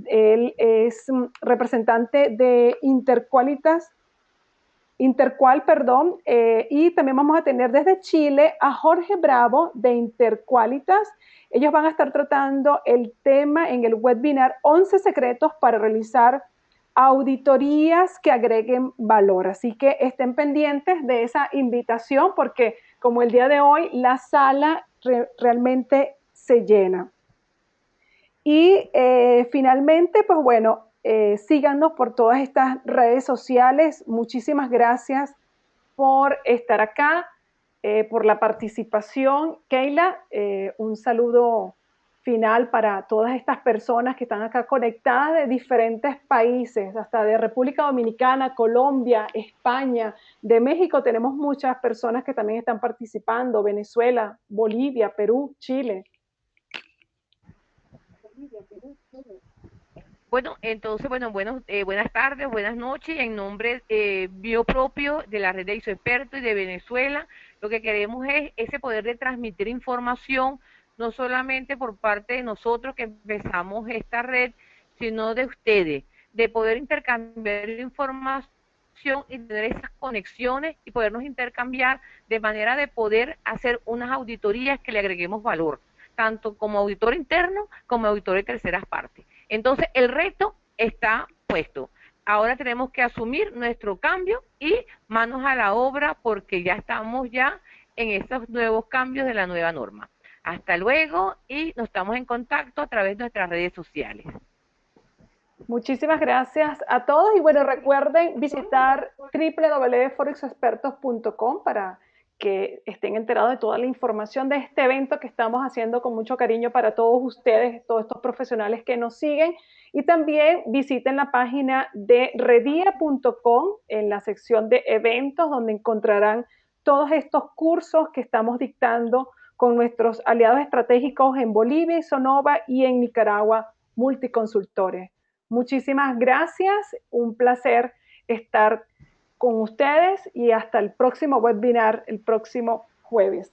él es representante de Intercual, perdón, y también vamos a tener desde Chile a Jorge Bravo de Interqualitas. Ellos van a estar tratando el tema en el webinar 11 secretos para realizar auditorías que agreguen valor. Así que estén pendientes de esa invitación porque como el día de hoy la sala realmente se llena. Y finalmente, pues bueno, síganos por todas estas redes sociales. Muchísimas gracias por estar acá, por la participación. Keila, un saludo final para todas estas personas que están acá conectadas de diferentes países, hasta de República Dominicana, Colombia, España, de México. Tenemos muchas personas que también están participando, Venezuela, Bolivia, Perú, Chile. Bueno, entonces, buenas tardes, buenas noches. En nombre mío propio de la red de ISOExpertos y de Venezuela, lo que queremos es ese poder de transmitir información, no solamente por parte de nosotros que empezamos esta red, sino de ustedes, de poder intercambiar información y tener esas conexiones y podernos intercambiar de manera de poder hacer unas auditorías que le agreguemos valor, tanto como auditor interno como auditor de terceras partes. Entonces, el reto está puesto. Ahora tenemos que asumir nuestro cambio y manos a la obra porque ya estamos ya en estos nuevos cambios de la nueva norma. Hasta luego y nos estamos en contacto a través de nuestras redes sociales. Muchísimas gracias a todos y bueno, recuerden visitar www.forexexpertos.com para que estén enterados de toda la información de este evento que estamos haciendo con mucho cariño para todos ustedes, todos estos profesionales que nos siguen. Y también visiten la página de redia.com en la sección de eventos, donde encontrarán todos estos cursos que estamos dictando con nuestros aliados estratégicos en Bolivia, Isonova y en Nicaragua, Multiconsultores. Muchísimas gracias, un placer estar con ustedes y hasta el próximo webinar, el próximo jueves.